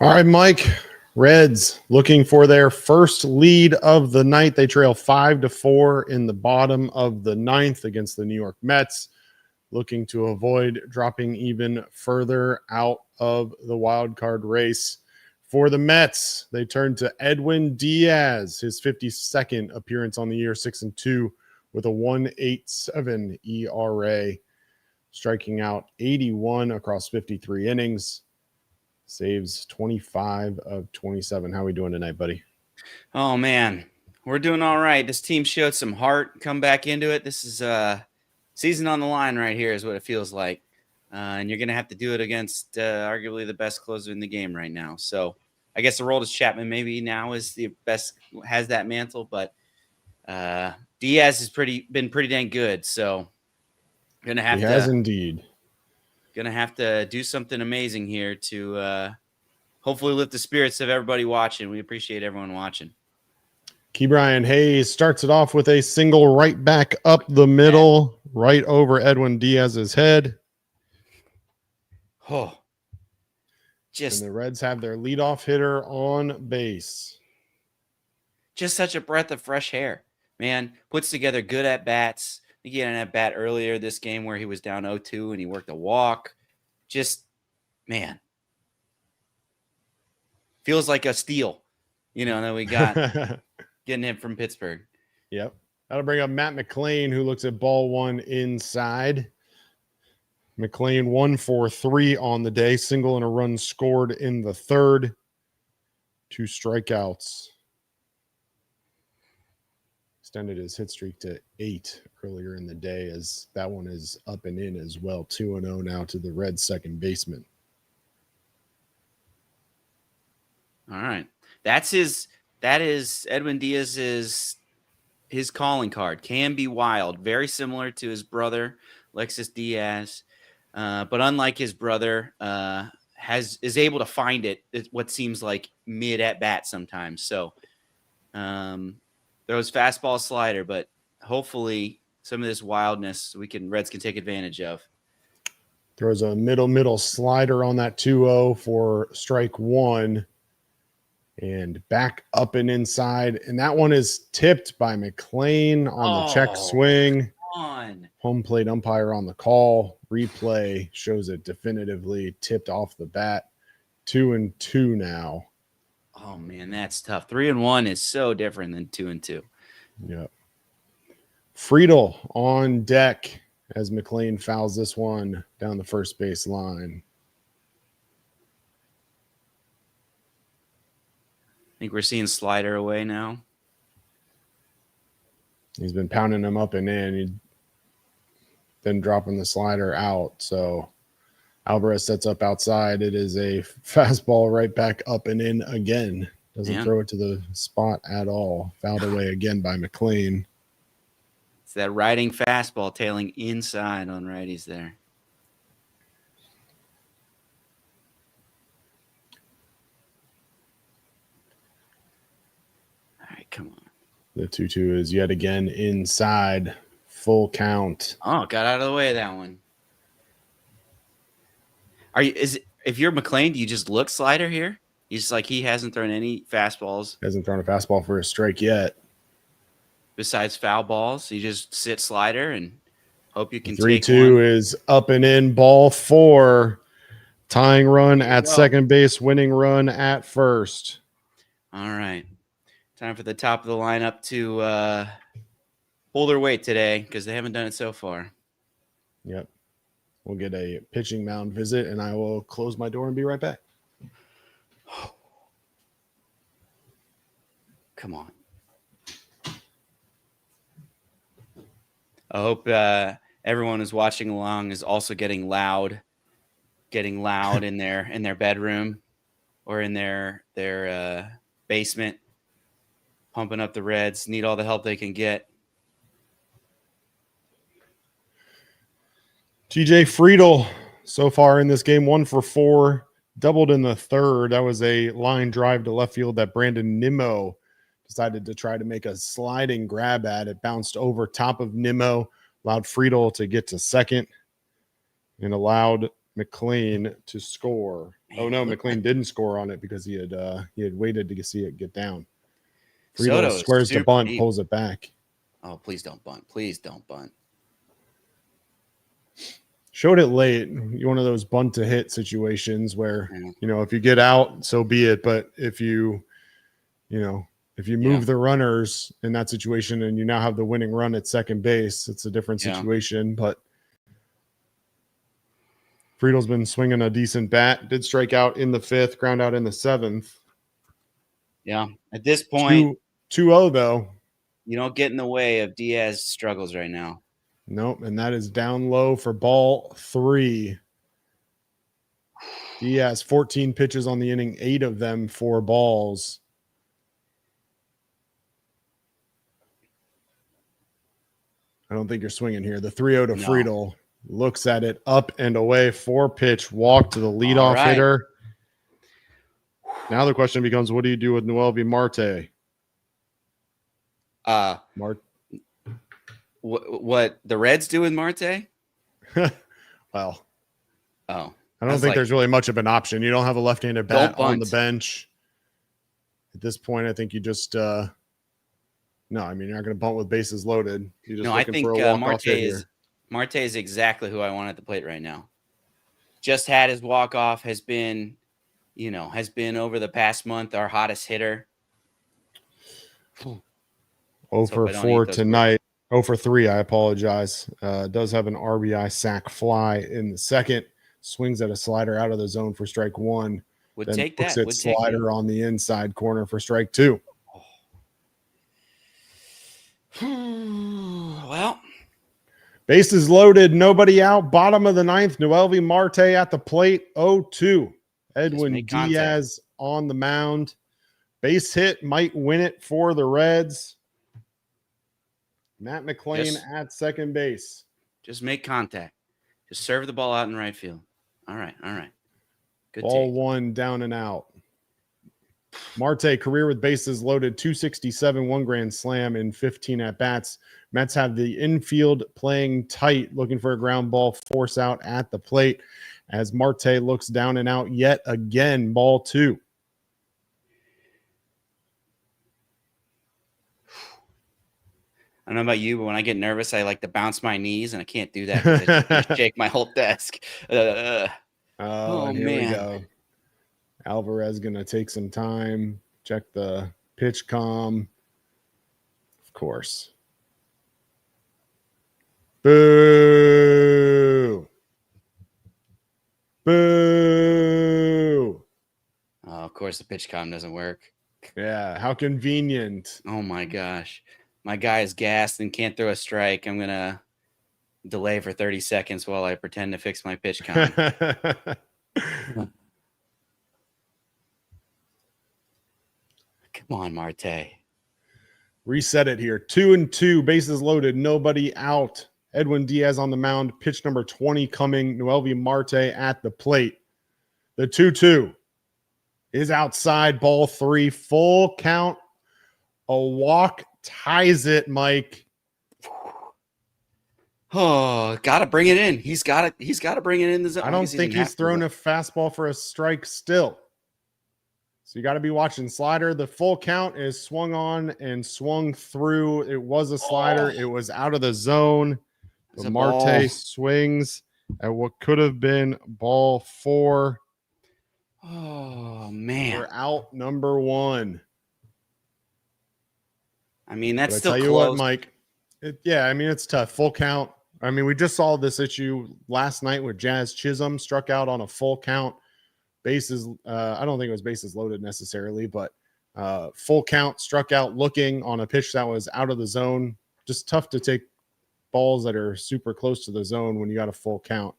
All right, Mike. Reds looking for their first lead of the night. They trail 5-4 in the bottom of the ninth against the New York Mets, looking to avoid dropping even further out of the wild card race. For the Mets, they turn to Edwin Diaz, his 52nd appearance on the year, 6-2 with a 1.87 ERA, striking out 81 across 53 innings. Saves 25 of 27. How are we doing tonight, buddy? Oh, man. We're doing all right. This team showed some heart, come back into it. This is season on the line right here is what it feels like. And you're going to have to do it against arguably the best closer in the game right now. So I guess Aroldis Chapman maybe now is the best, has that mantle. But Diaz has been pretty dang good. So going to have He has indeed. Going to have to do something amazing here to hopefully lift the spirits of everybody watching. We appreciate everyone watching. Ke'Bryan Hayes starts it off with a single right back up the middle, right over Edwin Diaz's head. Oh, and the Reds have their leadoff hitter on base. Just such a breath of fresh air, man. Puts together good at-bats. He had an at-bat earlier this game where he was down 0-2 and he worked a walk. Just, man. Feels like a steal, that we got getting him from Pittsburgh. Yep. That'll bring up Matt McLain, who looks at ball one inside. McLain 1 for 3 on the day. Single and a run scored in the third. 2 strikeouts. Extended his hit streak to 8 earlier in the day, as that one is up and in as well. 2-0 now to the Reds' second baseman. All right. That is Edwin Diaz's his calling card. Can be wild. Very similar to his brother, Alexis Diaz. But unlike his brother, is able to find it what seems like mid at bat sometimes. So throws fastball slider, but hopefully some of this wildness Reds can take advantage of. Throws a middle slider on that 2-0 for strike 1. And back up and inside. And that one is tipped by McLain on the check swing. Home plate umpire on the call. Replay shows it definitively tipped off the bat. 2-2 now. Oh, man, that's tough. 3-1 is so different than 2-2. Yep. Friedel on deck as McLain fouls this one down the first base line. I think we're seeing slider away now. He's been pounding him up and in. Then dropping the slider out. So Alvarez sets up outside. It is a fastball right back up and in again. Doesn't throw it to the spot at all. Fouled away again by McLain. It's that riding fastball tailing inside on righties there. All right, come on. The 2-2 is yet again inside. Full count. Oh, got out of the way of that one. If you're McLain, do you just look slider here? He's like he hasn't thrown any fastballs. Hasn't thrown a fastball for a strike yet. Besides foul balls, you just sit slider and hope you can 3-2 is up and in. Ball 4. Tying run at second base. Winning run at first. All right. Time for the top of the lineup to hold their weight today because they haven't done it so far. Yep. We'll get a pitching mound visit, and I will close my door and be right back. Come on. I hope everyone who's watching along is also getting loud in their bedroom or in their basement, pumping up the Reds. Need all the help they can get. TJ Friedel, so far in this game, 1 for 4, doubled in the third. That was a line drive to left field that Brandon Nimmo decided to try to make a sliding grab at. It bounced over top of Nimmo, allowed Friedel to get to second, and allowed McLean to score. Man, Oh no, look McLean like didn't score on it because he had waited to see it get down. Friedel Soto is squares to super bunt, deep. pulls it back. Oh, please don't bunt. Please don't bunt. Showed it late. One of those bunt to hit situations where, Yeah. if you get out, so be it. But if you move the runners in that situation and you now have the winning run at second base, it's a different situation. But Friedel's been swinging a decent bat. Did strike out in the 5th, ground out in the 7th. Yeah. At this point, 2-0 though. You don't get in the way of Diaz's struggles right now. Nope, and that is down low for ball 3. Diaz 14 pitches on the inning, 8 of them 4 balls. I don't think you're swinging here. The 3-0 to Friedel looks at it, up and away, 4-pitch walk to the leadoff hitter. Now the question becomes, what do you do with MiLB Marte? What the Reds do with Marte? Well, I don't think there's really much of an option. You don't have a left-handed bat on the bench. At this point, I think you just you're not going to bunt with bases loaded. You're just looking for a walk-off hit here. Marte is exactly who I want at the plate right now. Just had his walk-off, has been over the past month our hottest hitter. 0 for 4 tonight. 0 for 3, I apologize. Does have an RBI sac fly in the 2nd. Swings at a slider out of the zone for strike 1. Would then take hooks that. it Would slider on the inside corner for strike 2. Well, bases loaded, nobody out. Bottom of the 9th, MiLB Marte at the plate, 0-2. Edwin Diaz on the mound. Base hit might win it for the Reds. Matt McLean at second base. Just make contact. Just serve the ball out in right field. All right. Good ball take. 1 down and out. Marte, career with bases loaded, 267, 1 grand slam in 15 at-bats. Mets have the infield playing tight, looking for a ground ball, force out at the plate as Marte looks down and out yet again, ball 2. I don't know about you, but when I get nervous, I like to bounce my knees, and I can't do that because I shake my whole desk. Oh, here man. we go. Alvarez going to take some time, check the pitch comm. Of course. Boo! Boo! Oh, of course, the pitch comm doesn't work. Yeah, how convenient. Oh, my gosh. My guy is gassed and can't throw a strike. I'm going to delay for 30 seconds while I pretend to fix my pitch comm. Come on, Marte. Reset it here. 2-2, bases loaded, nobody out. Edwin Diaz on the mound. Pitch number 20 coming. MiLB Marte at the plate. The 2-2 is outside. Ball 3. Full count. A walk ties it, Mike. Oh, gotta bring it in. He's got to bring it in the zone. I don't think he's thrown a fastball for a strike still. So you got to be watching slider. The full count is swung on and swung through. It was a slider. It was out of the zone. The Marte swings at what could have been ball 4. Oh, man. We're out number 1. I mean, that's still close. Tell you what, Mike. It's tough. Full count. I mean, we just saw this issue last night with Jazz Chisholm struck out on a full count. Bases, I don't think it was bases loaded necessarily, but full count, struck out looking on a pitch that was out of the zone. Just tough to take balls that are super close to the zone when you got a full count.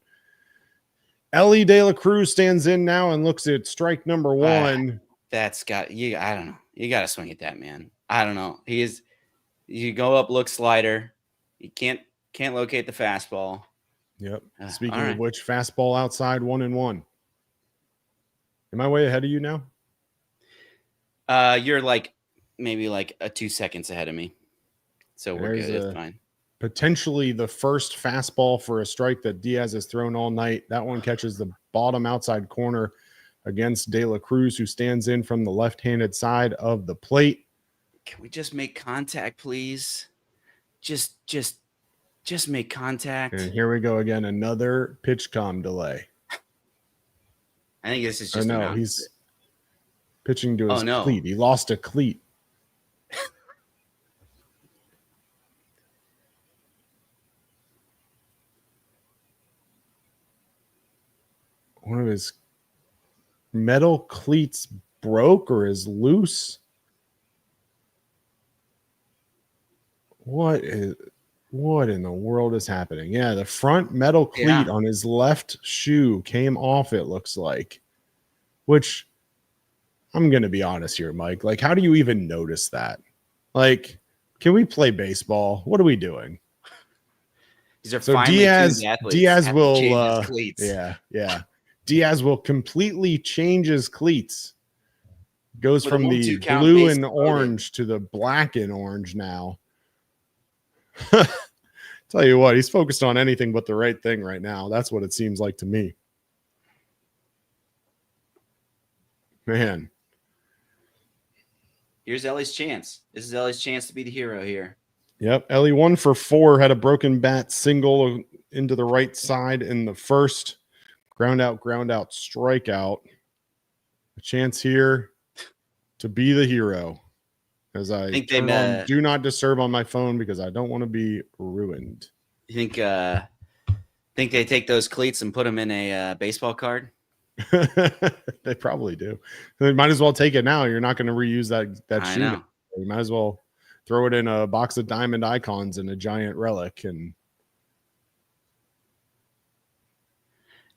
Ellie De La Cruz stands in now and looks at strike number 1. That's got you. I don't know. You got to swing at that, man. I don't know. You go up, look slider. You can't locate the fastball. Yep. Speaking of which, fastball outside 1-1. Am I way ahead of you now? You're maybe 2 seconds ahead of me. So we're good. It's fine. potentially the first fastball for a strike that Diaz has thrown all night. That one catches the bottom outside corner against De La Cruz, who stands in from the left-handed side of the plate. Can we just make contact, please? Just make contact. And here we go again, another pitch comm delay. I think this is just no, he's pitching to his cleat. He lost a cleat. One of his metal cleats broke or is loose. What in the world is happening? Yeah, the front metal cleat on his left shoe came off, it looks like. Which, I'm going to be honest here, Mike. Like, how do you even notice that? Like, can we play baseball? What are we doing? These are so Diaz will yeah. Diaz will completely change his cleats. Goes from the blue and orange to the black and orange now. Tell you what, he's focused on anything but the right thing right now. That's what it seems like to me. Man. Here's Ellie's chance. This is Ellie's chance to be the hero here. Yep. Ellie 1 for 4, had a broken bat single into the right side in the first. Ground out, strikeout. A chance here to be the hero. As I think turn on do not disturb on my phone because I don't want to be ruined. You think they take those cleats and put them in a baseball card? They probably do. They might as well take it now. You're not going to reuse that shoe. Know. You might as well throw it in a box of diamond icons and a giant relic, and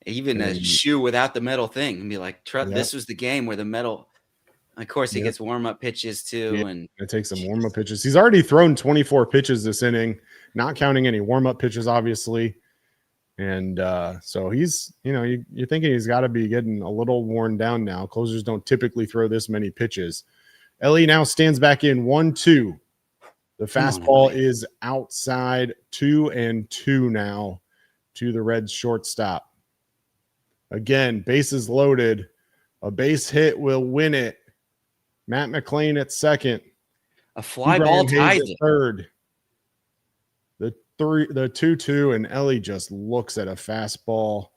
even a shoe without the metal thing, and be like, this was the game where the metal. Of course, he gets warm-up pitches too, and it takes some warm-up pitches. He's already thrown 24 pitches this inning, not counting any warm-up pitches, obviously. And so he's, you're thinking he's got to be getting a little worn down now. Closers don't typically throw this many pitches. Ellie now stands back in 1-2. The fastball is outside 2-2 now to the Reds shortstop. Again, bases loaded. A base hit will win it. Matt McClain at second. A fly ball ties it. Third. The 2-2, and Ellie just looks at a fastball.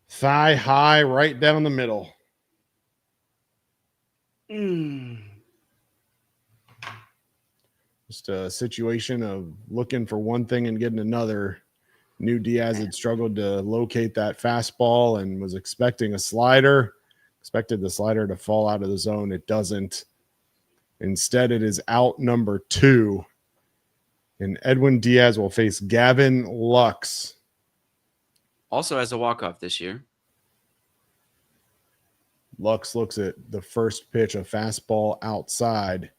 Thigh high, right down the middle. Just a situation of looking for one thing and getting another. Knew Diaz had struggled to locate that fastball and was expecting a slider. Expected the slider to fall out of the zone. It doesn't. Instead, it is out number 2. And Edwin Diaz will face Gavin Lux. Also has a walk-off this year. Lux looks at the first pitch, a fastball outside.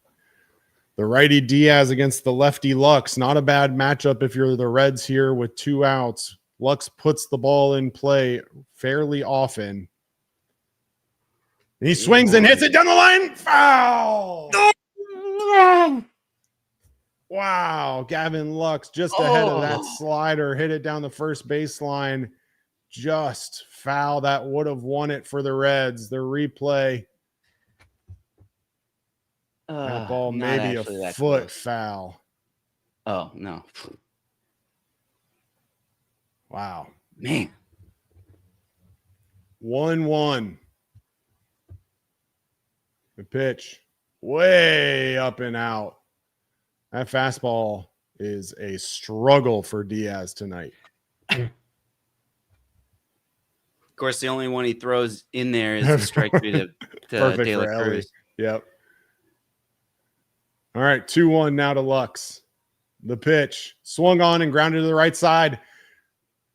The righty Diaz against the lefty Lux. Not a bad matchup if you're the Reds here with 2 outs. Lux puts the ball in play fairly often. And he swings and hits it down the line. Foul! Wow. Gavin Lux just ahead of that slider. Hit it down the first baseline. Just foul. That would have won it for the Reds. The replay. That ball maybe a foot foul. Oh, no. Wow. Man. 1-1. The pitch way up and out. That fastball is a struggle for Diaz tonight. Of course, the only one he throws in there is the strike to De La Cruz. Yep. All right, 2-1 now to Lux. The pitch swung on and grounded to the right side.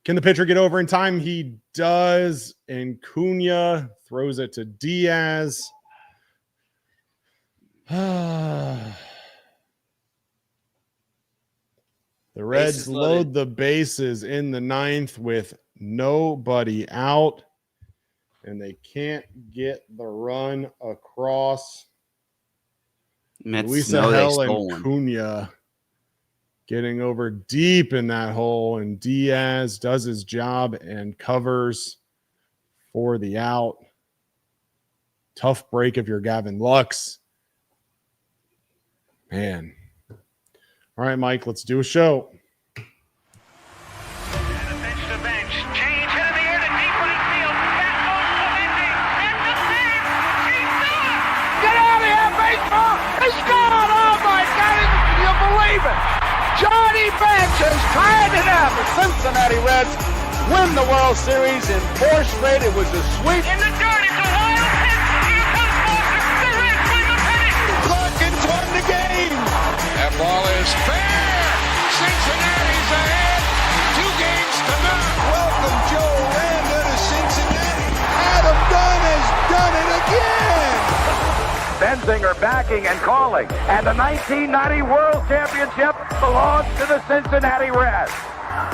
Can the pitcher get over in time? He does. And Cunha throws it to Diaz. The Reds load the bases in the 9th with nobody out, and they can't get the run across. Luisa Hell and Cunha getting over deep in that hole, and Diaz does his job and covers for the out. Tough break if you're Gavin Lux. Man. All right, Mike, let's do a show. Johnny Bench has tied it up. The Cincinnati Reds win the World Series in 4 straight. It was a sweep. In the dirt, it's a wild pitch. Here comes Bolster. The Reds win the pennant. Larkins won the game. That ball is fair. Cincinnati's ahead. 2 games to none. Welcome Joe Randa to Cincinnati. Adam Dunn has done it again. Benzinger backing and calling. And the 1990 World Championship belongs to the Cincinnati Reds.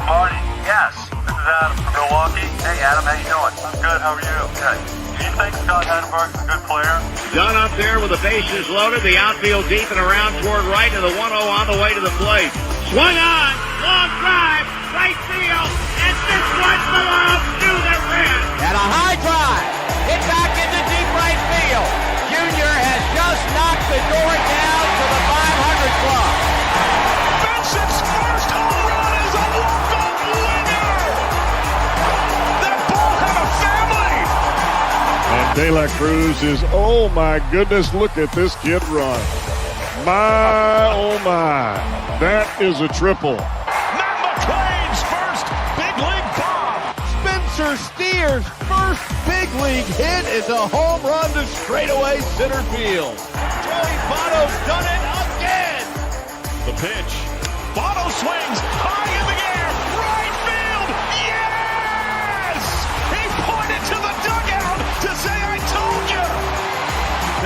Marty, yes. This is Adam from Milwaukee. Hey, Adam, how you doing? I'm good. How are you? Good. Do you think Scott Hatteberg's a good player? Dunn up there with the bases loaded, the outfield deep and around toward right, and the 1-0 on the way to the plate. Swung on, long drive, right field, and this one belongs to the Reds. And a high drive. Hit back into deep right field. Junior has just knocked the door down to the 500 club. Benson's first home run is a walk-off winner. That ball had a family. And De La Cruz is, oh my goodness, look at this kid run. My, oh my, that is a triple. Matt McClain's first big league bomb. Spencer Steer's first big league hit is a home run to straightaway center field. Joey Votto's done it again. The pitch. Votto swings high in the air. Right field. Yes! He pointed to the dugout to say, I told you.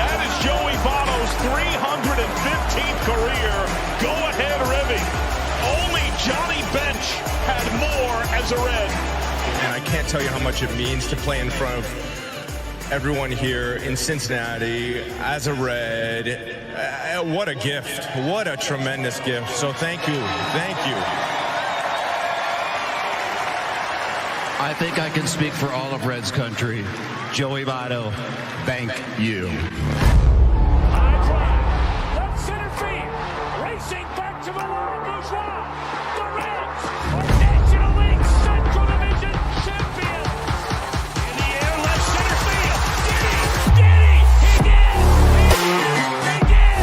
That is Joey Votto's 315th career go-ahead ribby. Only Johnny Bench had more as a Red. And I can't tell you how much it means to play in front of everyone here in Cincinnati as a Red. What a gift. What a tremendous gift. So thank you. Thank you. I think I can speak for all of Reds country. Joey Votto, thank you. High drive. Left center field. Racing back to the line. Bourgeois. The Reds are National League Central Division champions. In the air, left center field. Did he? He did. He did.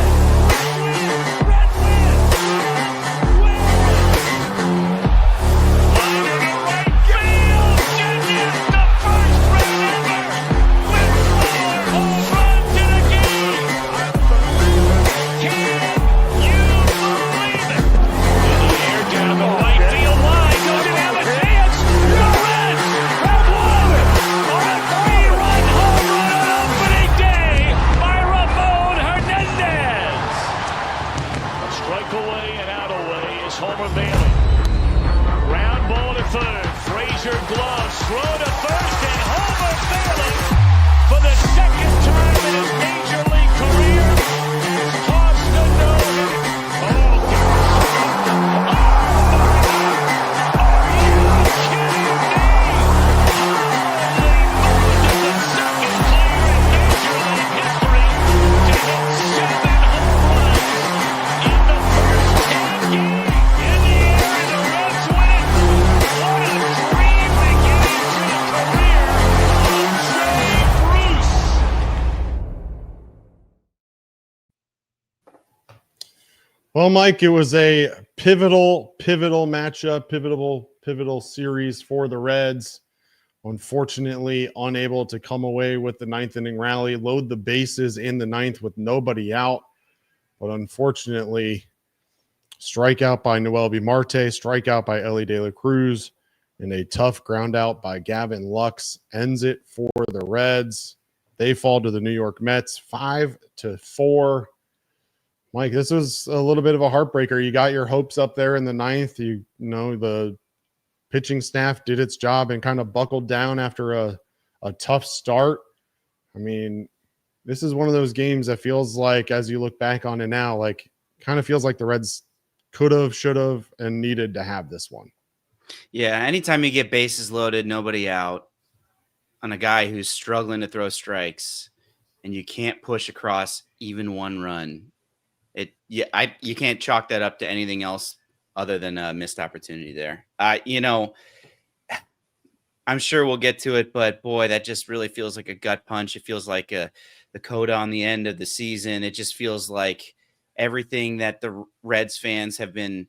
Reds win. Win. Line into right field. Genius, the first run ever. With 4 home runs in a game. Can you believe it? In the air, down the right field line. Does it have a chance? The Reds have won on a 3-run home run on opening day by Ramon Hernandez. A strike away and out away is Homer Bailey. Ground ball to third. Frazier gloves. Throw to first, and Homer Bailey, for the second time in his major league career, has tossed a no-hitter. Oh, God. Are you kidding me? Holy Moses, the second player in major league history to hit 7 home runs in the first 10 games. In the air, and the Reds win it. What a dream beginning to a career of Trey Bruce. Well, Mike, it was a pivotal matchup, pivotal series for the Reds. Unfortunately, unable to come away with the 9th inning rally, load the bases in the 9th with nobody out. But unfortunately, strikeout by MiLB Marte, strikeout by Ellie De La Cruz, and a tough ground out by Gavin Lux ends it for the Reds. They fall to the New York Mets 5-4. Mike, this was a little bit of a heartbreaker. You got your hopes up there in the 9th. You know, the pitching staff did its job and kind of buckled down after a tough start. I mean, this is one of those games that feels like, as you look back on it now, like kind of feels like the Reds could have, should have, and needed to have this one. Yeah, anytime you get bases loaded, nobody out on a guy who's struggling to throw strikes, and you can't push across even one run, you can't chalk that up to anything else other than a missed opportunity there. I'm sure we'll get to it, but boy, that just really feels like a gut punch. It feels like the coda on the end of the season. It just feels like everything that the Reds fans have been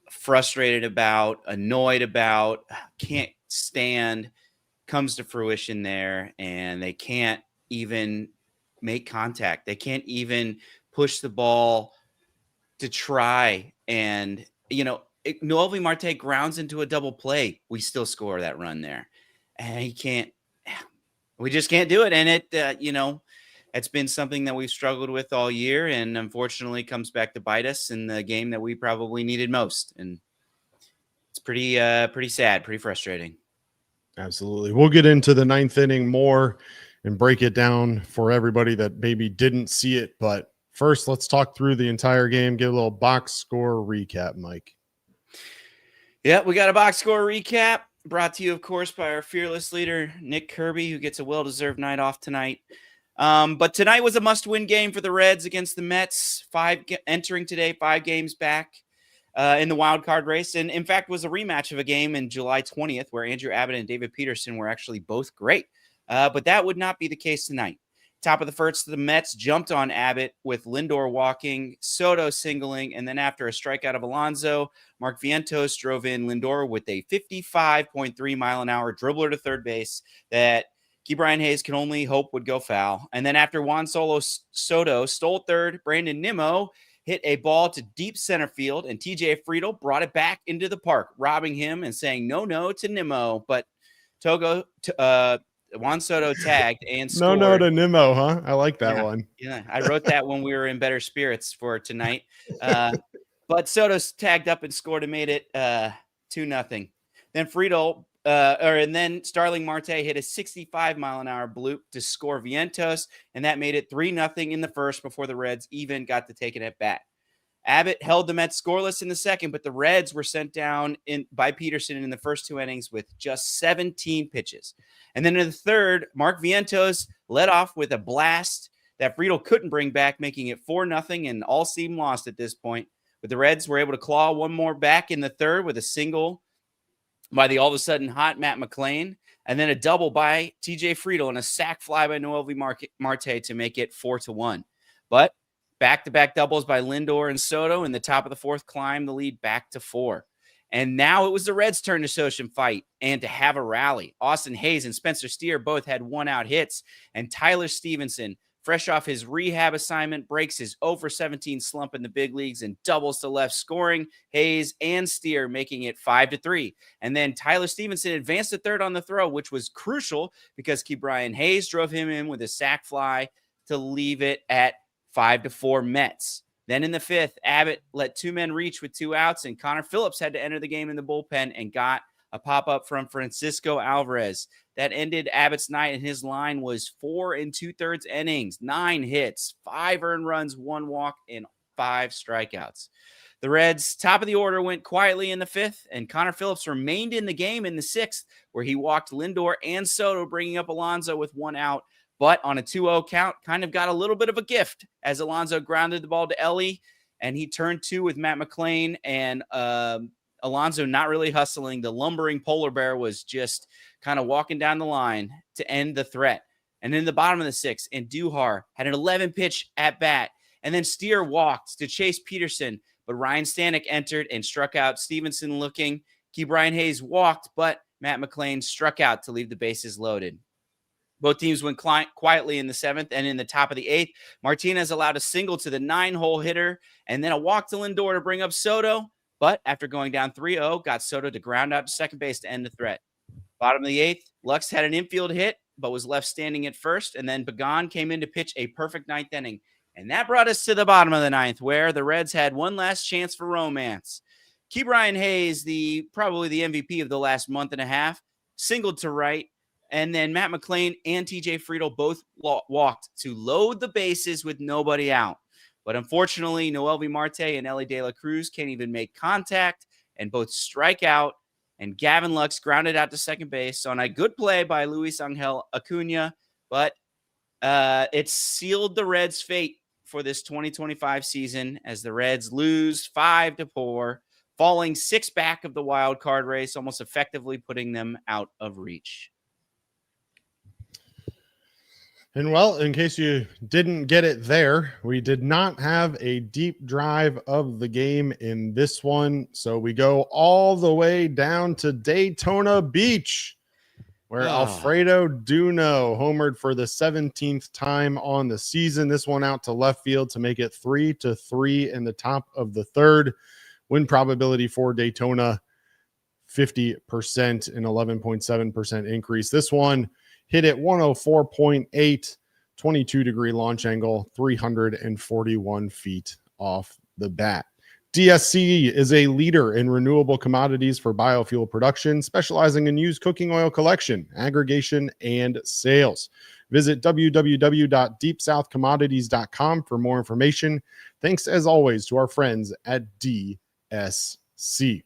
frustrated about, annoyed about, can't stand, comes to fruition there, and they can't even make contact. They can't even push the ball to try. And, MiLB Marte grounds into a double play. We still score that run there. And we just can't do it. And it's been something that we've struggled with all year, and unfortunately comes back to bite us in the game that we probably needed most. And it's pretty sad, pretty frustrating. Absolutely. We'll get into the ninth inning more and break it down for everybody that maybe didn't see it. But first, let's talk through the entire game, get a little box score recap, Mike. Yeah, we got a box score recap brought to you, of course, by our fearless leader, Nick Kirby, who gets a well-deserved night off tonight. But tonight was a must-win game for the Reds against the Mets. Entering today, 5 games back in the wild card race. And in fact, was a rematch of a game in July 20th where Andrew Abbott and David Peterson were actually both great. But that would not be the case tonight. Top of the first, the Mets jumped on Abbott with Lindor walking, Soto singling, and then after a strikeout of Alonso, Mark Vientos drove in Lindor with a 55.3-mile-an-hour dribbler to third base that Ke'Bryan Hayes can only hope would go foul. And then after Juan Soto stole third, Brandon Nimmo hit a ball to deep center field, and TJ Friedel brought it back into the park, robbing him and saying no to Nimmo. But Juan Soto tagged and scored. No to Nimmo, huh? I like that one. Yeah, I wrote that when we were in better spirits for tonight. But Soto tagged up and scored and made it 2-0. Then and then Starling Marte hit a 65-mile-an-hour bloop to score Vientos, and that made it 3-0 in the first before the Reds even got to take it at bat. Abbott held the Mets scoreless in the second, but the Reds were sent down by Peterson in the first 2 innings with just 17 pitches. And then in the third, Mark Vientos led off with a blast that Friedel couldn't bring back, making it 4-0, and all seemed lost at this point. But the Reds were able to claw one more back in the third with a single by the all-of-a-sudden hot Matt McLain, and then a double by TJ Friedel and a sac fly by MiLB Marte to make it 4-1. But back-to-back doubles by Lindor and Soto in the top of the fourth climbed the lead back to 4. And now it was the Reds' turn to show some fight and to have a rally. Austin Hayes and Spencer Steer both had 1-out hits, and Tyler Stevenson, fresh off his rehab assignment, breaks his 0-for-17 slump in the big leagues and doubles to left, scoring Hayes and Steer, making it 5-3. And then Tyler Stevenson advanced to third on the throw, which was crucial because Ke'Bryan Hayes drove him in with a sac fly to leave it at 5-4 Mets. Then in the fifth, Abbott let 2 men reach with 2 outs, and Connor Phillips had to enter the game in the bullpen and got a pop-up from Francisco Alvarez. That ended Abbott's night, and his line was 4 2/3 innings, 9 hits, 5 earned runs, 1 walk, and 5 strikeouts. The Reds' top of the order went quietly in the fifth, and Connor Phillips remained in the game in the sixth, where he walked Lindor and Soto, bringing up Alonso with 1 out. But on a 2-0 count, kind of got a little bit of a gift as Alonso grounded the ball to Ellie, and he turned 2 with Matt McLain, and Alonso not really hustling. The lumbering polar bear was just kind of walking down the line to end the threat. And then the bottom of the sixth, and Duhar had an 11-pitch at bat, and then Steer walked to chase Peterson, but Ryan Stanek entered and struck out Stevenson looking. Ke'Bryan Hayes walked, but Matt McLain struck out to leave the bases loaded. Both teams went quietly in the 7th, and in the top of the 8th, Martinez allowed a single to the 9-hole hitter and then a walk to Lindor to bring up Soto. But after going down 3-0, got Soto to ground out to second base to end the threat. Bottom of the 8th, Lux had an infield hit, but was left standing at first, and then Pagan came in to pitch a perfect 9th inning. And that brought us to the bottom of the 9th, where the Reds had one last chance for romance. Ke'Bryan Hayes, probably the MVP of the last month and a half, singled to right. And then Matt McLain and TJ Friedel both walked to load the bases with nobody out. But unfortunately, MiLB Marte and Ellie De La Cruz can't even make contact and both strike out. And Gavin Lux grounded out to second base on a good play by Luis Angel Acuna. But it sealed the Reds' fate for this 2025 season as the Reds lose 5-4, falling 6 back of the wild card race, almost effectively putting them out of reach. And well, in case you didn't get it there, we did not have a deep drive of the game in this one. So we go all the way down to Daytona Beach, where Alfredo Duno homered for the 17th time on the season. This one out to left field to make it 3-3 in the top of the third. Win probability for Daytona, 50%, an 11.7% increase. This one hit at 104.8, 22-degree launch angle, 341 feet off the bat. DSC is a leader in renewable commodities for biofuel production, specializing in used cooking oil collection, aggregation, and sales. Visit www.deepsouthcommodities.com for more information. Thanks, as always, to our friends at DSC.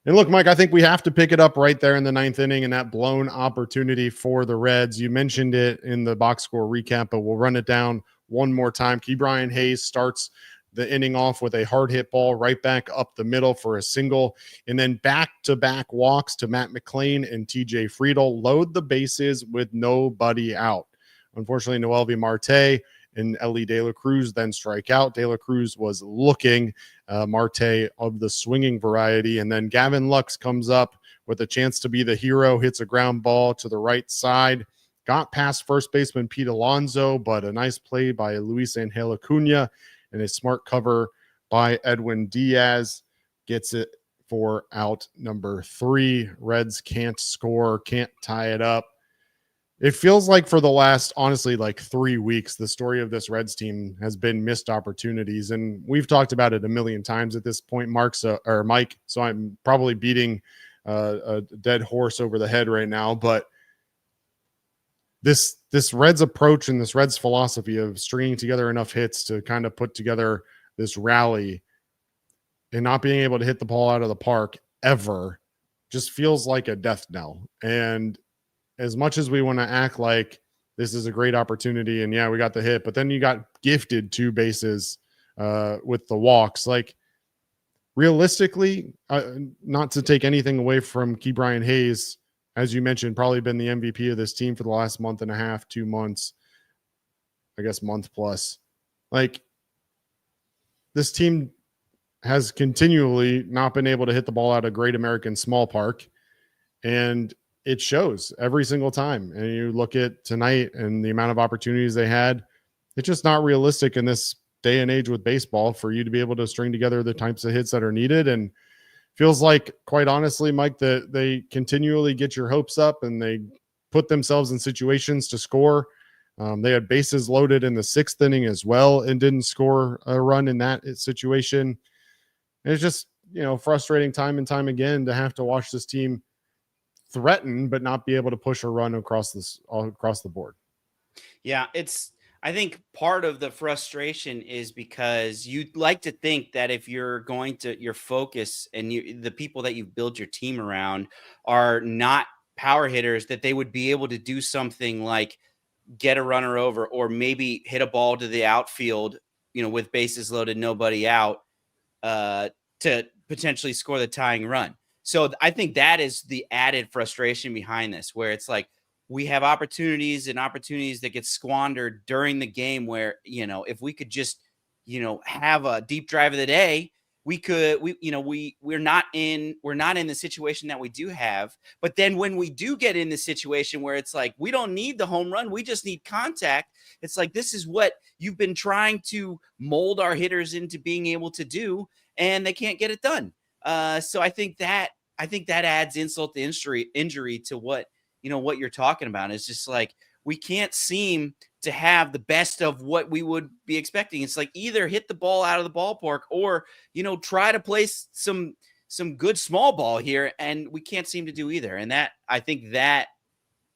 And look, Mike, I think we have to pick it up right there in the 9th inning and that blown opportunity for the Reds. You mentioned it in the box score recap, but we'll run it down one more time. Ke'Bryan Hayes starts the inning off with a hard hit ball right back up the middle for a single, and then back-to-back walks to Matt McLean and TJ Friedel load the bases with nobody out. Unfortunately, MiLB Marte and Ellie De La Cruz then strike out. De La Cruz was looking, Marte of the swinging variety, and then Gavin Lux comes up with a chance to be the hero, hits a ground ball to the right side, got past first baseman Pete Alonso, but a nice play by Luis Angel Acuna and a smart cover by Edwin Diaz gets it for out number 3. Reds can't score, can't tie it up. It feels like for the last, honestly, like 3 weeks, the story of this Reds team has been missed opportunities. And we've talked about it a million times at this point, Mike. So I'm probably beating a dead horse over the head right now. But this Reds approach and this Reds philosophy of stringing together enough hits to kind of put together this rally and not being able to hit the ball out of the park ever just feels like a death knell. And as much as we want to act like this is a great opportunity and yeah, we got the hit, but then you got gifted 2 bases with the walks. Like realistically, not to take anything away from Ke'Bryan Hayes, as you mentioned, probably been the MVP of this team for the last month and a half, 2 months, I guess month plus. Like this team has continually not been able to hit the ball out of Great American Small Park, and it shows every single time. And you look at tonight and the amount of opportunities they had, it's just not realistic in this day and age with baseball for you to be able to string together the types of hits that are needed. And feels like, quite honestly, Mike, that they continually get your hopes up and they put themselves in situations to score. They had bases loaded in the 6th inning as well and didn't score a run in that situation. And it's just, frustrating time and time again to have to watch this team threaten but not be able to push a run across the board. Yeah, I think part of the frustration is because you'd like to think that if you're going to your focus and the people that you've built your team around are not power hitters, that they would be able to do something like get a runner over or maybe hit a ball to the outfield, with bases loaded, nobody out, to potentially score the tying run. So I think that is the added frustration behind this, where it's like we have opportunities that get squandered during the game where, if we could just, have a deep drive of the day, we're not in the situation that we do have. But then when we do get in the situation where it's like, we don't need the home run, we just need contact. It's like, this is what you've been trying to mold our hitters into being able to do, and they can't get it done. So I think that adds insult to injury to what you're talking about. It's just like, we can't seem to have the best of what we would be expecting. It's like either hit the ball out of the ballpark or, try to place some good small ball here. And we can't seem to do either. And I think that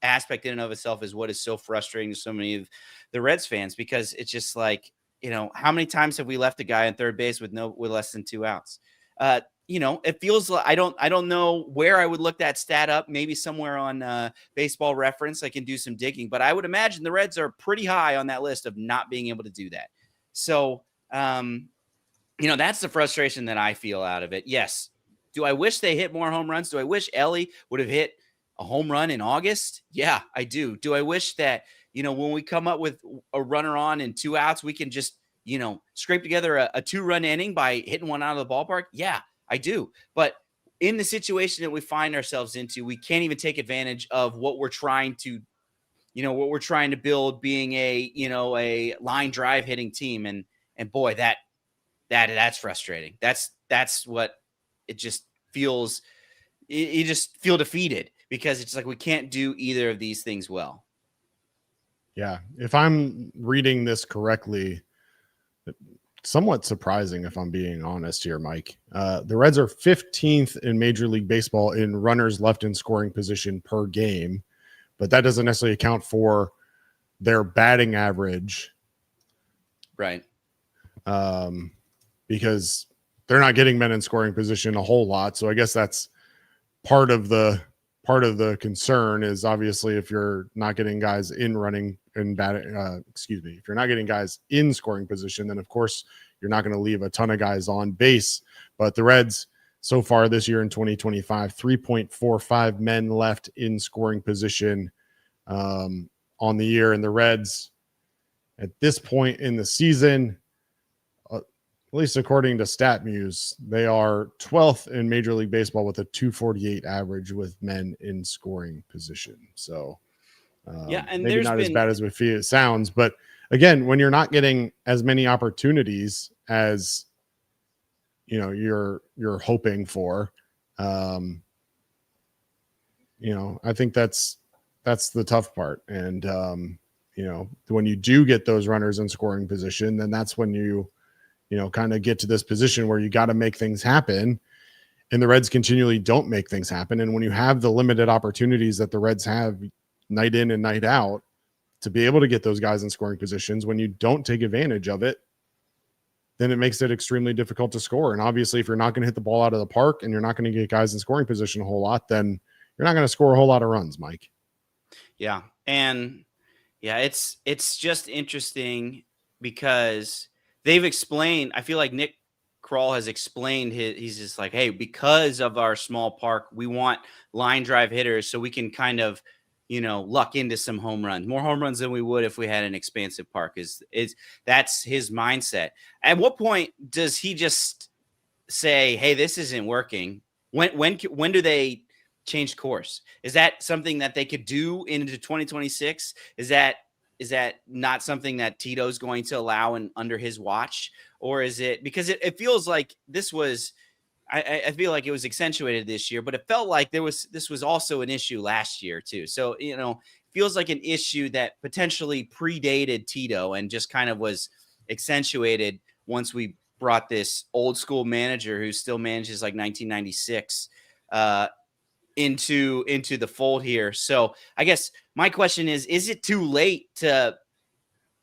aspect in and of itself is what is so frustrating to so many of the Reds fans, because it's just like, how many times have we left a guy on third base with less than 2 outs? It feels like I don't know where I would look that stat up. Maybe somewhere on Baseball Reference, I can do some digging, but I would imagine the Reds are pretty high on that list of not being able to do that. So, that's the frustration that I feel out of it. Yes. Do I wish they hit more home runs? Do I wish Ellie would have hit a home run in August? Yeah, I do. Do I wish that, when we come up with a runner on and 2 outs, we can just, scrape together a 2-run inning by hitting one out of the ballpark? Yeah, I do. But in the situation that we find ourselves into, we can't even take advantage of what we're trying to, build, being a line drive hitting team. And boy, that's frustrating. That's what it just feels. You just feel defeated because it's like we can't do either of these things well. Yeah. If I'm reading this correctly, somewhat surprising if I'm being honest here, Mike. The Reds are 15th in Major League Baseball in runners left in scoring position per game, but that doesn't necessarily account for their batting average. Right. Because they're not getting men in scoring position a whole lot. So I guess that's part of the concern is obviously if you're not getting guys in running and batting, if you're not getting guys in scoring position, then of course you're not going to leave a ton of guys on base. But the Reds so far this year in 2025, 3.45 men left in scoring position on the year. And the Reds at this point in the season, at least according to StatMuse, they are 12th in Major League Baseball with a 248 average with men in scoring position. So, and maybe not as bad as it sounds. But again, when you're not getting as many opportunities as you're hoping for, I think that's the tough part. And when you do get those runners in scoring position, then that's when you kind of get to this position where you got to make things happen, and the Reds continually don't make things happen. And when you have the limited opportunities that the Reds have night in and night out to be able to get those guys in scoring positions, when you don't take advantage of it, then it makes it extremely difficult to score. And obviously, if you're not going to hit the ball out of the park and you're not going to get guys in scoring position a whole lot, then you're not going to score a whole lot of runs, Mike. Yeah. And yeah, it's just interesting because they've explained, I feel like Nick Kroll has explained he's just like, hey, because of our small park, we want line drive hitters so we can kind of, luck into some home runs, more home runs than we would if we had an expansive park. That's his mindset. At what point does he just say, hey, this isn't working? When do they change course? Is that something that they could do into 2026? Is that not something that Tito's going to allow under his watch? Or is it because it feels like this was, I feel like it was accentuated this year, but it felt like this was also an issue last year too. So, feels like an issue that potentially predated Tito and just kind of was accentuated once we brought this old school manager who still manages like 1996 into the fold here. So I guess my question is it too late to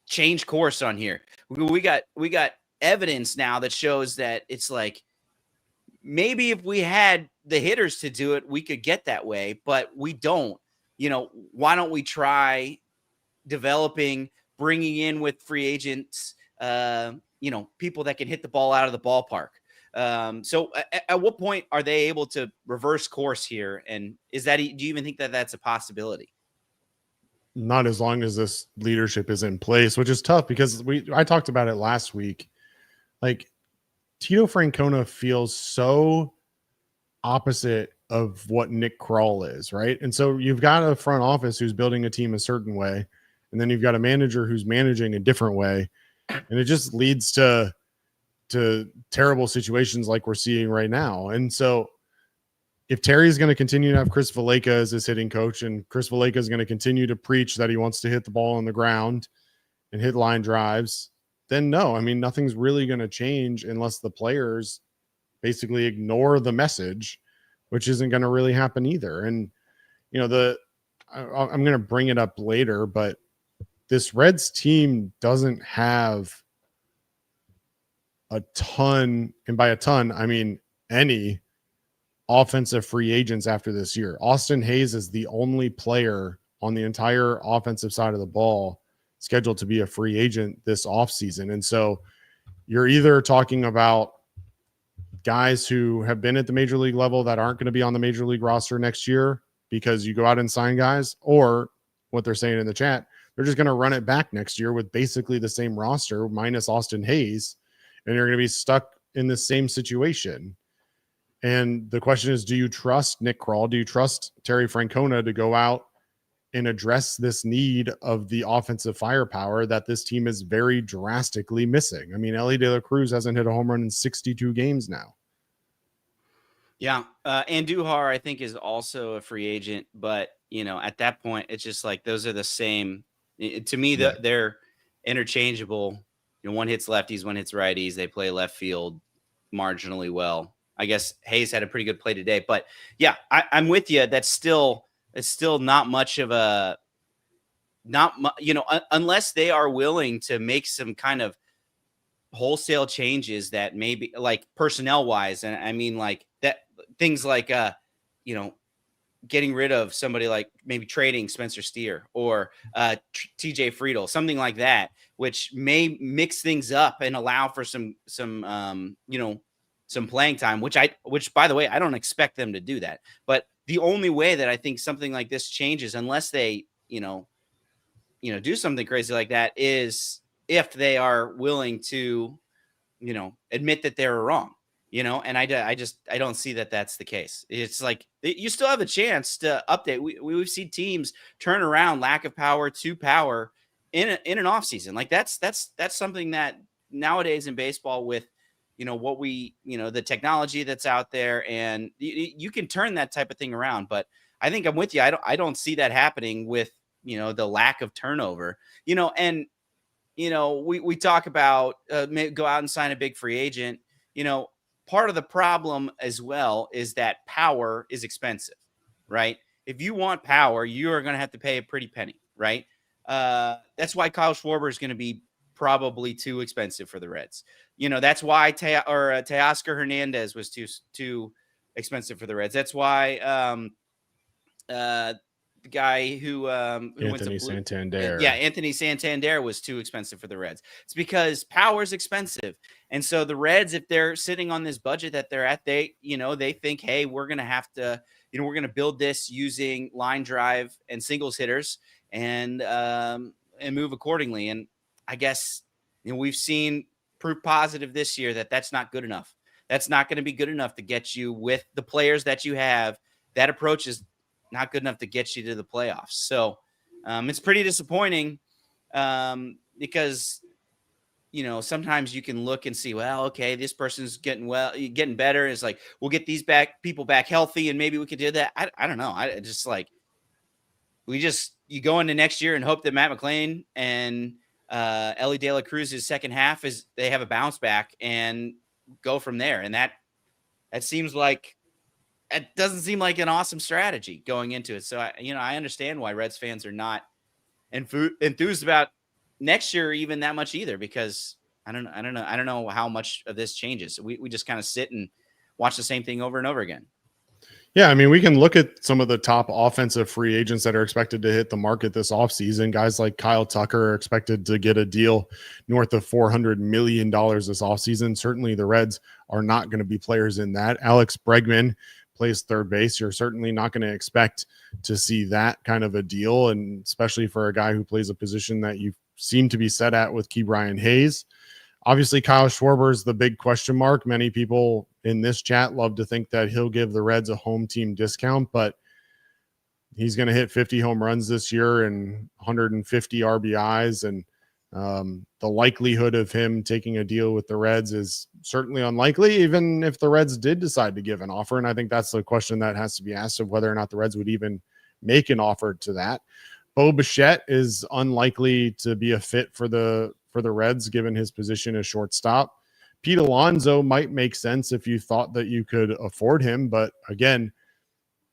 change course on here? We got evidence now that shows that it's like, maybe if we had the hitters to do it, we could get that way, but we don't. Why don't we try developing, bringing in with free agents, people that can hit the ball out of the ballpark? So at what point are they able to reverse course here? And do you even think that that's a possibility? Not as long as this leadership is in place, which is tough because I talked about it last week. Like, Tito Francona feels so opposite of what Nick Kroll is, right? And so you've got a front office who's building a team a certain way, and then you've got a manager who's managing a different way, and it just leads to terrible situations like we're seeing right now. And so if Terry's going to continue to have Chris Valleca as his hitting coach, and Chris Valleca is going to continue to preach that he wants to hit the ball on the ground and hit line drives, then no, I mean, nothing's really going to change unless the players basically ignore the message, which isn't going to really happen either. And, I'm going to bring it up later, but this Reds team doesn't have a ton, and by a ton, I mean any offensive free agents after this year. Austin Hayes is the only player on the entire offensive side of the ball scheduled to be a free agent this offseason. And so you're either talking about guys who have been at the major league level that aren't going to be on the major league roster next year because you go out and sign guys, or what they're saying in the chat, they're just going to run it back next year with basically the same roster minus Austin Hayes, and you're going to be stuck in the same situation. And the question is, do you trust Nick Krall? Do you trust Terry Francona to go out and address this need of the offensive firepower that this team is very drastically missing? I mean, Ellie De La Cruz hasn't hit a home run in 62 games now. Yeah. Andujar, I think, is also a free agent, but at that point, it's just like, those are the same. To me, they're interchangeable. One hits lefties, one hits righties. They play left field marginally well. I guess Hayes had a pretty good play today, but yeah, I'm with you. It's still not much of a, unless they are willing to make some kind of wholesale changes that maybe, like, personnel wise. And I mean, like, that things like, getting rid of somebody, like maybe trading Spencer Steer or TJ Friedel, something like that, which may mix things up and allow for some playing time, which by the way, I don't expect them to do that. But the only way that I think something like this changes, unless they, do something crazy like that, is if they are willing to, admit that they were wrong, and I don't see that that's the case. It's like, you still have a chance to update. We've seen teams turn around lack of power to power in an off season. Like that's something that nowadays in baseball, with the technology that's out there, and you can turn that type of thing around. But I think I'm with you. I don't see that happening with, the lack of turnover, and, we talk about, go out and sign a big free agent. Part of the problem as well is that power is expensive, right? If you want power, you are going to have to pay a pretty penny, right? That's why Kyle Schwarber is going to be probably too expensive for the Reds. That's why Teoscar Hernandez was too expensive for the Reds. That's why the guy who Anthony Santander. Yeah, Anthony Santander was too expensive for the Reds. It's because power is expensive. And so the Reds, if they're sitting on this budget that they're at, they think, hey, we're going to have to, we're going to build this using line drive and singles hitters and move accordingly. And I guess, we've seen proof positive this year that that's not good enough. That's not going to be good enough to get you, with the players that you have. That approach is not good enough to get you to the playoffs. So it's pretty disappointing because, sometimes you can look and see, well, okay, this person's getting better. It's like, we'll get these people back healthy, and maybe we could do that. I don't know. I just like, you go into next year and hope that Matt McClain and Ellie De La Cruz's second half they have a bounce back and go from there. And that seems like, it doesn't seem like an awesome strategy going into it. So I understand why Reds fans are not enthused about next year even that much either, because I don't know how much of this changes. We just kind of sit and watch the same thing over and over again. Yeah, I mean, we can look at some of the top offensive free agents that are expected to hit the market this offseason. Guys like Kyle Tucker are expected to get a deal north of $400 million this offseason. Certainly the Reds are not going to be players in that. Alex Bregman plays third base. You're certainly not going to expect to see that kind of a deal, and especially for a guy who plays a position that you seem to be set at with Ke'Bryan Hayes. Obviously, Kyle Schwarber is the big question mark. Many people in this chat love to think that he'll give the Reds a home team discount, but he's going to hit 50 home runs this year and 150 RBIs, and the likelihood of him taking a deal with the Reds is certainly unlikely, even if the Reds did decide to give an offer. And I think that's the question that has to be asked, of whether or not the Reds would even make an offer to that. Bo Bichette is unlikely to be a fit for the Reds, given his position as shortstop. Pete Alonso might make sense if you thought that you could afford him, but again,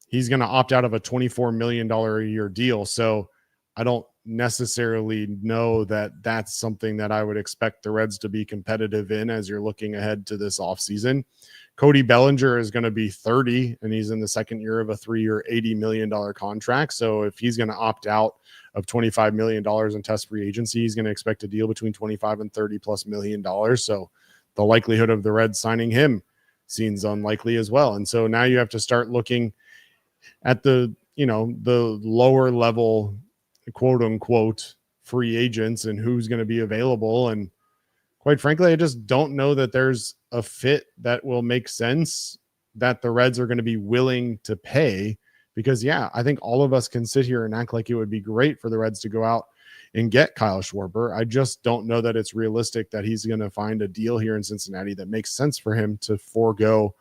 he's going to opt out of a $24 million a year deal. So I don't necessarily know that that's something that I would expect the Reds to be competitive in as you're looking ahead to this offseason. Cody Bellinger is going to be 30, and he's in the second year of a 3-year, $80 million contract. So if he's going to opt out of $25 million in test free agency, he's going to expect a deal between 25 and 30 plus million dollars. So the likelihood of the Reds signing him seems unlikely as well. And so now you have to start looking at the lower level, quote unquote, free agents and who's going to be available. And quite frankly, I just don't know that there's a fit that will make sense that the Reds are going to be willing to pay, because I think all of us can sit here and act like it would be great for the Reds to go out and get Kyle Schwarber. I just don't know that it's realistic that he's going to find a deal here in Cincinnati that makes sense for him to forego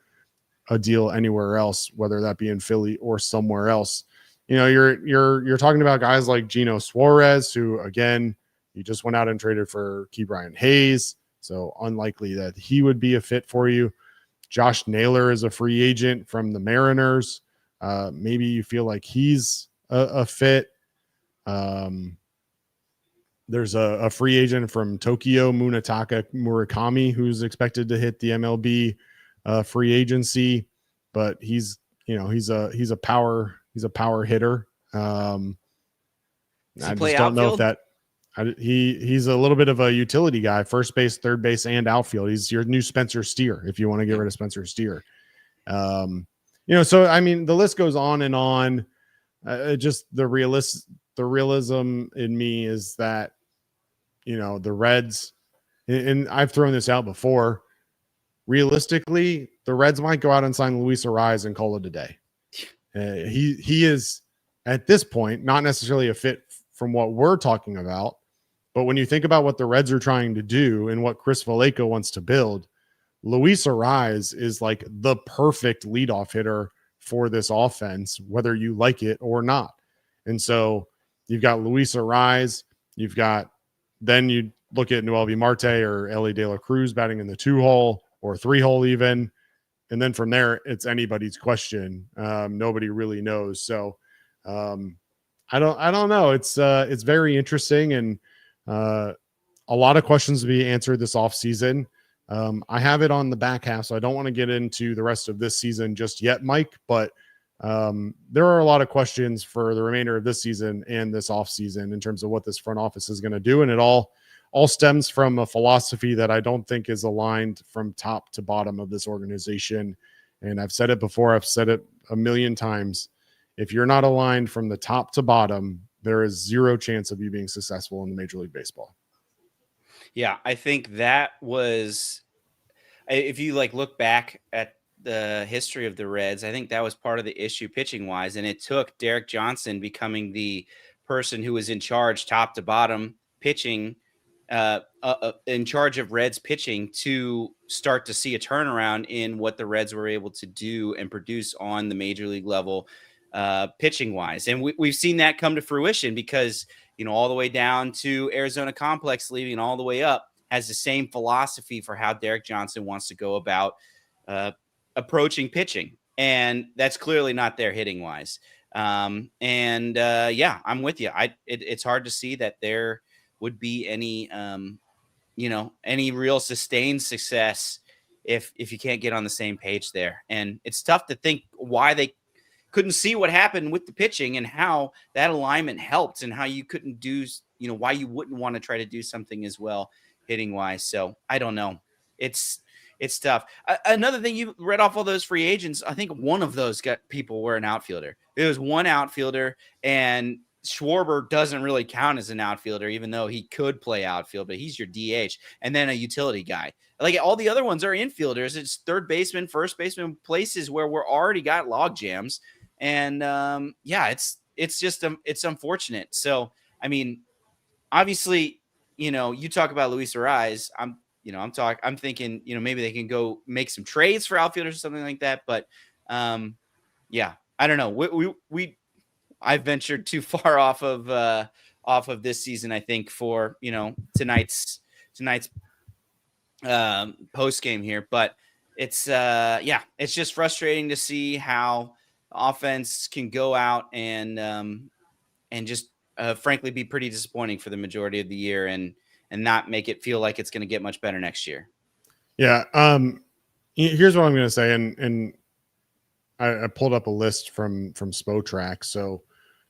a deal anywhere else, whether that be in Philly or somewhere else. You're talking about guys like Gino Suarez, who again, you just went out and traded for Ke'Bryan Hayes, so unlikely that he would be a fit for you. Josh Naylor is a free agent from the Mariners. Maybe you feel like he's a fit. There's a free agent from Tokyo, Munetaka Murakami, who's expected to hit the MLB free agency, but he's a power hitter. I just don't know if that. He's a little bit of a utility guy, first base, third base, and outfield. He's your new Spencer Steer if you want to get rid of Spencer Steer. So I mean, the list goes on and on. Just the realism in me is that, the Reds, and I've thrown this out before, realistically, the Reds might go out and sign Luis Ariz and call it a day. He is, at this point, not necessarily a fit from what we're talking about, but when you think about what the Reds are trying to do and what Chris Vallejo wants to build, Luis Ariz is like the perfect leadoff hitter for this offense, whether you like it or not. And so you've got Luis Ariz, then you look at MiLB Marte or Ellie De La Cruz batting in the 2-hole or 3-hole even. And then from there, it's anybody's question. Nobody really knows. So I don't know. It's very interesting, and a lot of questions to be answered this offseason. I have it on the back half, so I don't want to get into the rest of this season just yet, Mike, but there are a lot of questions for the remainder of this season and this offseason in terms of what this front office is going to do. And it all stems from a philosophy that I don't think is aligned from top to bottom of this organization. And I've said it before, I've said it a million times. If you're not aligned from the top to bottom, there is zero chance of you being successful in the Major League Baseball. Yeah, I think that was, if you look back at the history of the Reds, I think that was part of the issue pitching wise. And it took Derek Johnson becoming the person who was in charge top to bottom pitching, in charge of Reds pitching, to start to see a turnaround in what the Reds were able to do and produce on the major league level, pitching wise. And we've seen that come to fruition because, all the way down to Arizona Complex leaving and all the way up has the same philosophy for how Derek Johnson wants to go about approaching pitching. And that's clearly not there hitting wise. I'm with you. It's hard to see that there would be any, any real sustained success if you can't get on the same page there. And it's tough to think why they couldn't see what happened with the pitching and how that alignment helped and how you couldn't do, why you wouldn't want to try to do something as well hitting wise. So I don't know. It's tough. Another thing, you read off all those free agents. I think one of those people were an outfielder. There was one outfielder, and Schwarber doesn't really count as an outfielder, even though he could play outfield, but he's your DH. And then a utility guy. Like all the other ones are infielders. It's third baseman, first baseman, places where we're already got log jams. And it's just it's unfortunate. So I mean, obviously, you talk about Luis Ariz. I'm thinking, maybe they can go make some trades for outfielders or something like that. But I don't know. I ventured too far off of this season, I think, for tonight's post game here. But it's just frustrating to see how offense can go out and just frankly be pretty disappointing for the majority of the year and not make it feel like it's going to get much better next year. Yeah. Here's what I'm going to say. And I pulled up a list from Spotrac. So,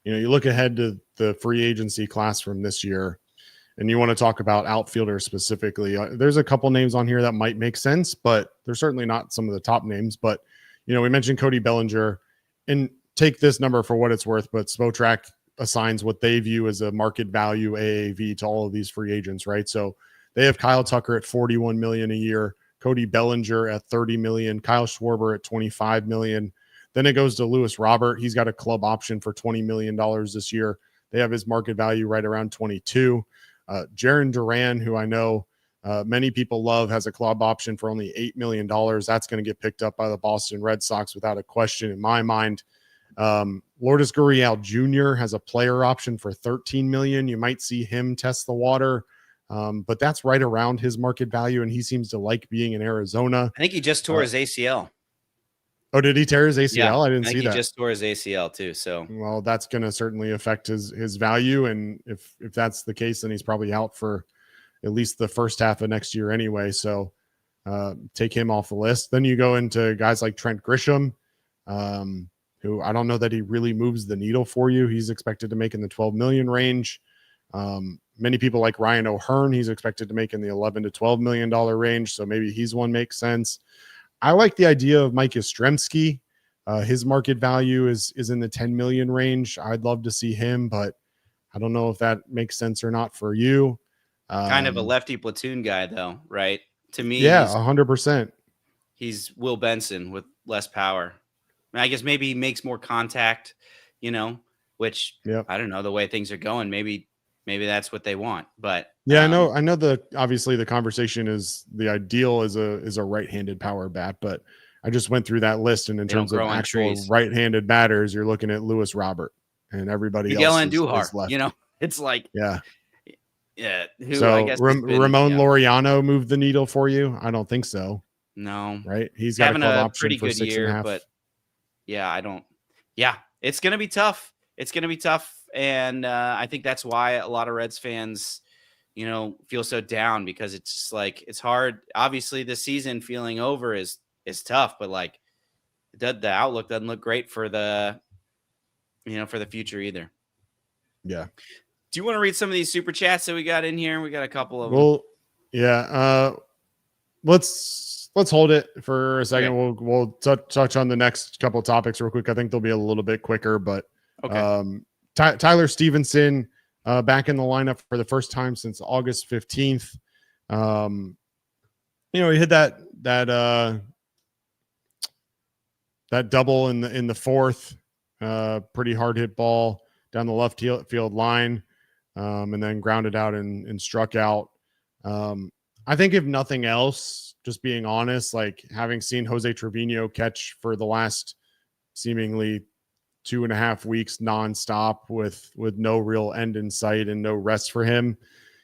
you look ahead to the free agency class from this year, and you want to talk about outfielders specifically. There's a couple names on here that might make sense, but they're certainly not some of the top names. But, we mentioned Cody Bellinger, and take this number for what it's worth, but Spotrac assigns what they view as a market value AAV to all of these free agents, right? So they have Kyle Tucker at $41 million a year, Cody Bellinger at $30 million, Kyle Schwarber at $25 million. Then it goes to Lewis Robert. He's got a club option for $20 million this year. They have his market value right around 22. Jarren Duran, who I know many people love, has a club option for only $8 million. That's going to get picked up by the Boston Red Sox without a question in my mind. Lourdes Gurriel Jr. has a player option for $13 million. You might see him test the water, but that's right around his market value, and he seems to like being in Arizona. I think he just tore his ACL. Oh, did he tear his ACL? Yeah, I didn't see that. He just tore his ACL too. So, well, that's going to certainly affect his value, and if that's the case, then he's probably out for at least the first half of next year anyway. So, take him off the list. Then you go into guys like Trent Grisham, who I don't know that he really moves the needle for you. He's expected to make in the 12 million range. Many people like Ryan O'Hearn. He's expected to make in the 11 to $12 million range. So maybe he's one makes sense. I like the idea of Mike Yastrzemski. His market value is in the 10 million range. I'd love to see him, but I don't know if that makes sense or not for you. Kind of a lefty platoon guy though, right? To me, yeah, 100%. He's Will Benson with less power. I guess maybe he makes more contact, which I don't know the way things are going. Maybe that's what they want, but yeah, I know obviously the conversation is the ideal is a right-handed power bat, but I just went through that list, and in terms of actual right-handed batters, you're looking at Lewis Robert and everybody Miguel else Andujar, is left. It's like, who so I guess Ramon Laureano moved the needle for you? I don't think so. No, right? He's got having a club a option pretty for good 6.5. year, but it's going to be tough. It's going to be tough. And I think that's why a lot of Reds fans, feel so down, because it's just like, it's hard. Obviously the season feeling over is tough, but like the outlook doesn't look great for the future either. Yeah. Do you want to read some of these super chats that we got in here? We got a couple of them. Well, yeah. Let's hold it for a second. Okay. We'll touch on the next couple of topics real quick. I think they'll be a little bit quicker, but okay. Tyler Stevenson back in the lineup for the first time since August 15th. He hit that double in the fourth, pretty hard hit ball down the left field line, and then grounded out and struck out. I think if nothing else, just being honest, like having seen Jose Trevino catch for the last seemingly 2.5 weeks nonstop with no real end in sight and no rest for him.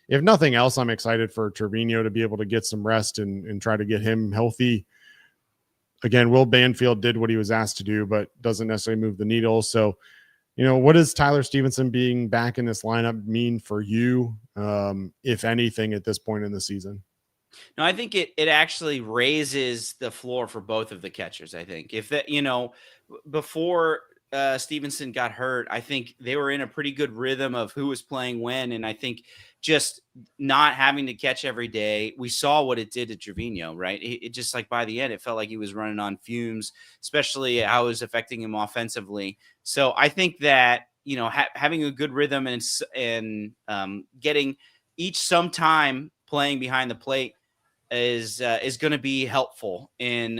If nothing else, I'm excited for Trevino to be able to get some rest and try to get him healthy. Again, Will Banfield did what he was asked to do, but doesn't necessarily move the needle. So, what does Tyler Stevenson being back in this lineup mean for you, if anything, at this point in the season? No, I think it actually raises the floor for both of the catchers. I think if that, before Stevenson got hurt, I think they were in a pretty good rhythm of who was playing when. And I think just not having to catch every day, we saw what it did to Trevino, right? It just like by the end, it felt like he was running on fumes, especially how it was affecting him offensively. So I think that, having a good rhythm and getting each some time playing behind the plate is going to be helpful in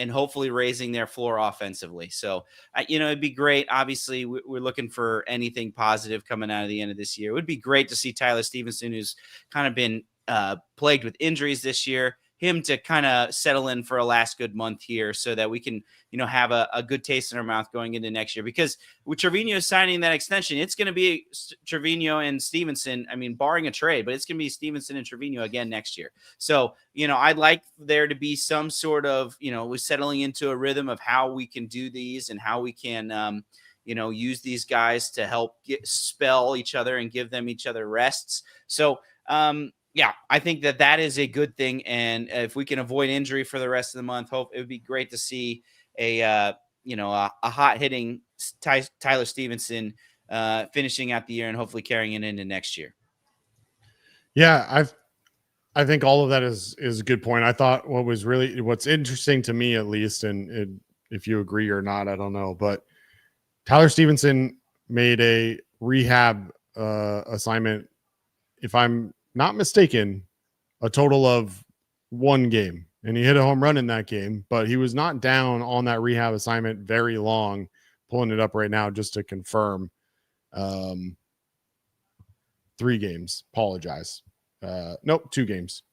hopefully raising their floor offensively. So, it'd be great. Obviously, we're looking for anything positive coming out of the end of this year. It would be great to see Tyler Stevenson, who's kind of been plagued with injuries this year, him to kind of settle in for a last good month here so that we can, have a good taste in our mouth going into next year. Because with Trevino signing that extension, it's going to be Trevino and Stevenson. I mean, barring a trade, but it's going to be Stevenson and Trevino again next year. So, I'd like there to be some sort of, we're settling into a rhythm of how we can do these and how we can, use these guys to help spell each other and give them each other rests. So, yeah, I think that is a good thing. And if we can avoid injury for the rest of the month, it would be great to see a hot hitting Tyler Stevenson finishing out the year and hopefully carrying it into next year. Yeah, I think all of that is a good point. I thought what's interesting to me, at least, and if you agree or not, I don't know, but Tyler Stevenson made a rehab assignment, if I'm not mistaken, a total of 1 game, and he hit a home run in that game, but he was not down on that rehab assignment very long. Pulling it up right now just to confirm. 3 games. Apologize. Nope, 2 games.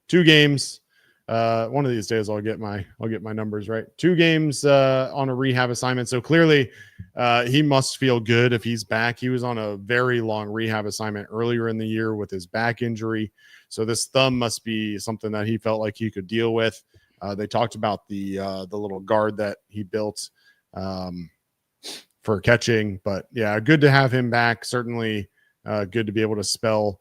2 games. One of these days I'll get my numbers right. 2 games on a rehab assignment. So clearly he must feel good if he's back. He was on a very long rehab assignment earlier in the year with his back injury. So this thumb must be something that he felt like he could deal with. They talked about the little guard that he built for catching, but yeah, good to have him back. Certainly good to be able to spell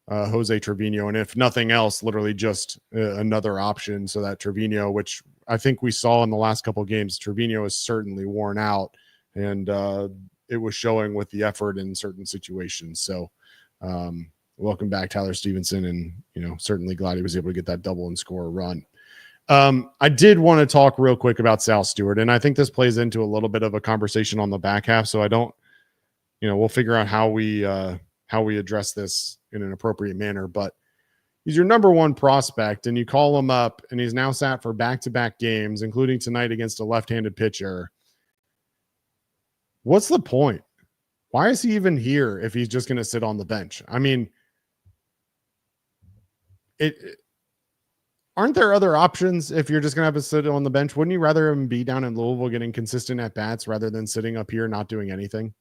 Jose Trevino, and if nothing else, literally just another option so that Trevino, which I think we saw in the last couple of games, Trevino is certainly worn out, and it was showing with the effort in certain situations. So welcome back, Tyler Stevenson, and certainly glad he was able to get that double and score a run. I did want to talk real quick about Sal Stewart, and I think this plays into a little bit of a conversation on the back half, so I don't, we'll figure out how we address this in an appropriate manner, but he's your number 1 prospect, and you call him up, and he's now sat for back-to-back games, including tonight against a left-handed pitcher. What's the point? Why is he even here if he's just going to sit on the bench? I mean, aren't there other options if you're just going to have to sit on the bench? Wouldn't you rather him be down in Louisville getting consistent at bats rather than sitting up here not doing anything?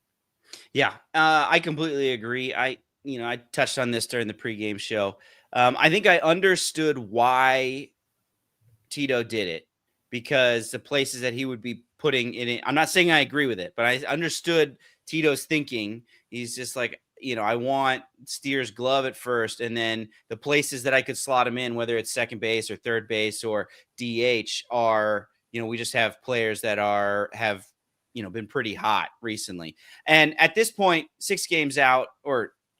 Yeah, I completely agree. I touched on this during the pregame show. I think I understood why Tito did it, because the places that he would be putting it, I'm not saying I agree with it, but I understood Tito's thinking. He's just like, I want Steer's glove at first, and then the places that I could slot him in, whether it's second base or third base or DH, are, we just have players that have been pretty hot recently. And at this point, 6 games out,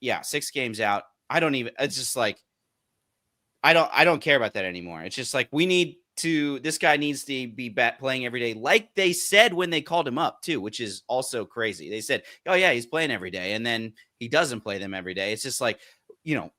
it's just like, I don't care about that anymore. It's just like, this guy needs to be playing every day. Like they said when they called him up too, which is also crazy. They said, oh yeah, he's playing every day. And then he doesn't play them every day. It's just like,